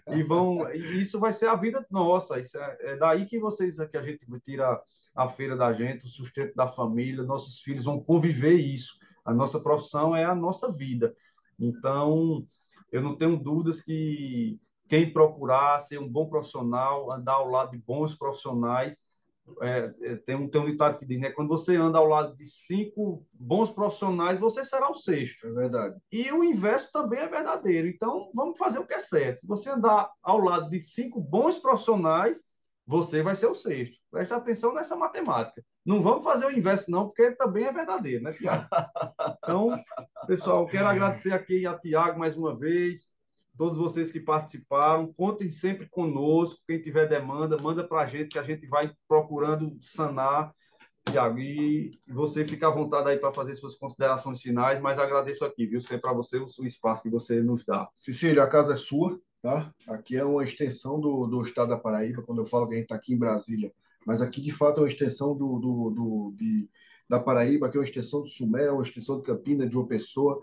e isso vai ser a vida nossa. Isso é daí que que a gente tira a feira da gente, o sustento da família, nossos filhos vão conviver isso. A nossa profissão é a nossa vida. Então, eu não tenho dúvidas que quem procurar ser um bom profissional, andar ao lado de bons profissionais, tem um ditado que diz, né? Quando você anda ao lado de 5 bons profissionais, você será o sexto. é verdade. E o inverso também é verdadeiro. Então, vamos fazer o que é certo. Se você andar ao lado de 5 bons profissionais, você vai ser o sexto. Preste atenção nessa matemática. Não vamos fazer o inverso, não, porque também é verdadeiro, né, Tiago? Então, pessoal, quero agradecer aqui a Tiago mais uma vez, todos vocês que participaram. Contem sempre conosco. Quem tiver demanda, manda para a gente, que a gente vai procurando sanar, Tiago. E você fica à vontade aí para fazer suas considerações finais, mas agradeço aqui, viu? Sempre para você o espaço que você nos dá. Cecília, a casa é sua, tá? Aqui é uma extensão do estado da Paraíba, quando eu falo que a gente está aqui em Brasília, mas aqui de fato é uma extensão da Paraíba, que é uma extensão do Sumé, uma extensão de Campina, de João Pessoa,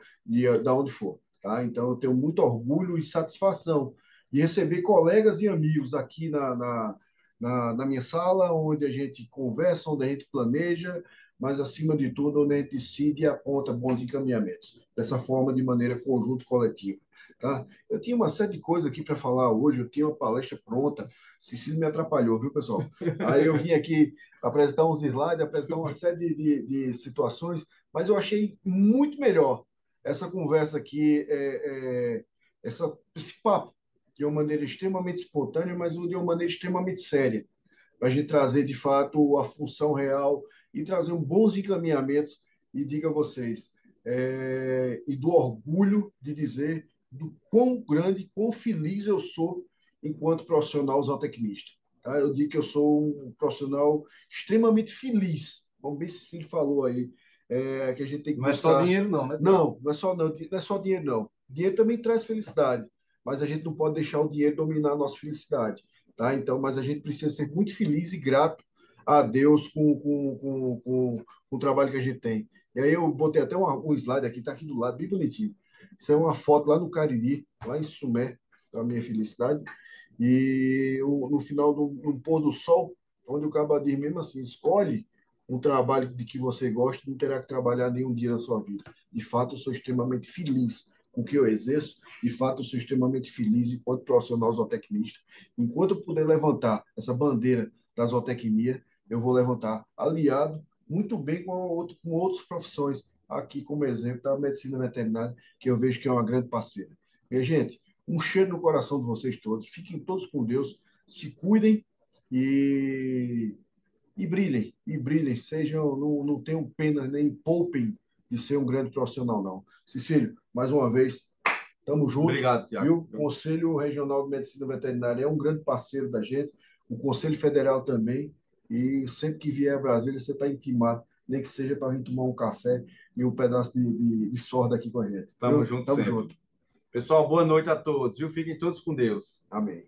da onde for. Tá? Então, eu tenho muito orgulho e satisfação de receber colegas e amigos aqui na minha sala, onde a gente conversa, onde a gente planeja, mas, acima de tudo, onde a gente decide e aponta bons encaminhamentos. Dessa forma, de maneira conjunto coletiva. Tá? Eu tinha uma série de coisas aqui para falar hoje, eu tinha uma palestra pronta, Cecílio me atrapalhou, viu, pessoal? Aí eu vim aqui apresentar uns slides, apresentar uma série de situações, mas eu achei muito melhor essa conversa aqui, esse papo, de uma maneira extremamente espontânea, mas de uma maneira extremamente séria, para a gente trazer, de fato, a função real e trazer bons encaminhamentos. E diga a vocês, e do orgulho de dizer do quão grande, quão feliz eu sou enquanto profissional zootecnista. Tá? Eu digo que eu sou um profissional extremamente feliz, como bem Cecílio falou aí, que a gente tem que Não é só buscar. dinheiro, não, né? Não é só dinheiro, não. Dinheiro também traz felicidade, mas a gente não pode deixar o dinheiro dominar a nossa felicidade. Tá? Então, mas a gente precisa ser muito feliz e grato a Deus com o trabalho que a gente tem. E aí eu botei até um slide aqui, está aqui do lado, bem bonitinho. Isso é uma foto lá no Cariri, lá em Sumé, a minha felicidade. E no final do pôr do sol, onde o cabo diz mesmo assim, escolhe um trabalho de que você gosta, não terá que trabalhar nenhum dia na sua vida. De fato, eu sou extremamente feliz com o que eu exerço. De fato, eu sou extremamente feliz enquanto profissional zootecnista. Enquanto eu puder levantar essa bandeira da zootecnia, eu vou levantar aliado muito bem com outras profissões, aqui como exemplo da medicina veterinária, que eu vejo que é uma grande parceira. Minha gente, um cheiro no coração de vocês todos. Fiquem todos com Deus, se cuidem e, e brilhem. Sejam, não tenham pena, nem poupem de ser um grande profissional, não. Cecílio, mais uma vez, estamos juntos, Obrigado, Tiago. viu? O Conselho Regional de Medicina Veterinária é um grande parceiro da gente, o Conselho Federal também, e sempre que vier a Brasília, você está intimado, nem que seja para vir tomar um café e um pedaço de sorda aqui com a gente. Tamo Viu? junto Tamo sempre. junto. Pessoal, boa noite a todos, viu? Fiquem todos com Deus. Amém.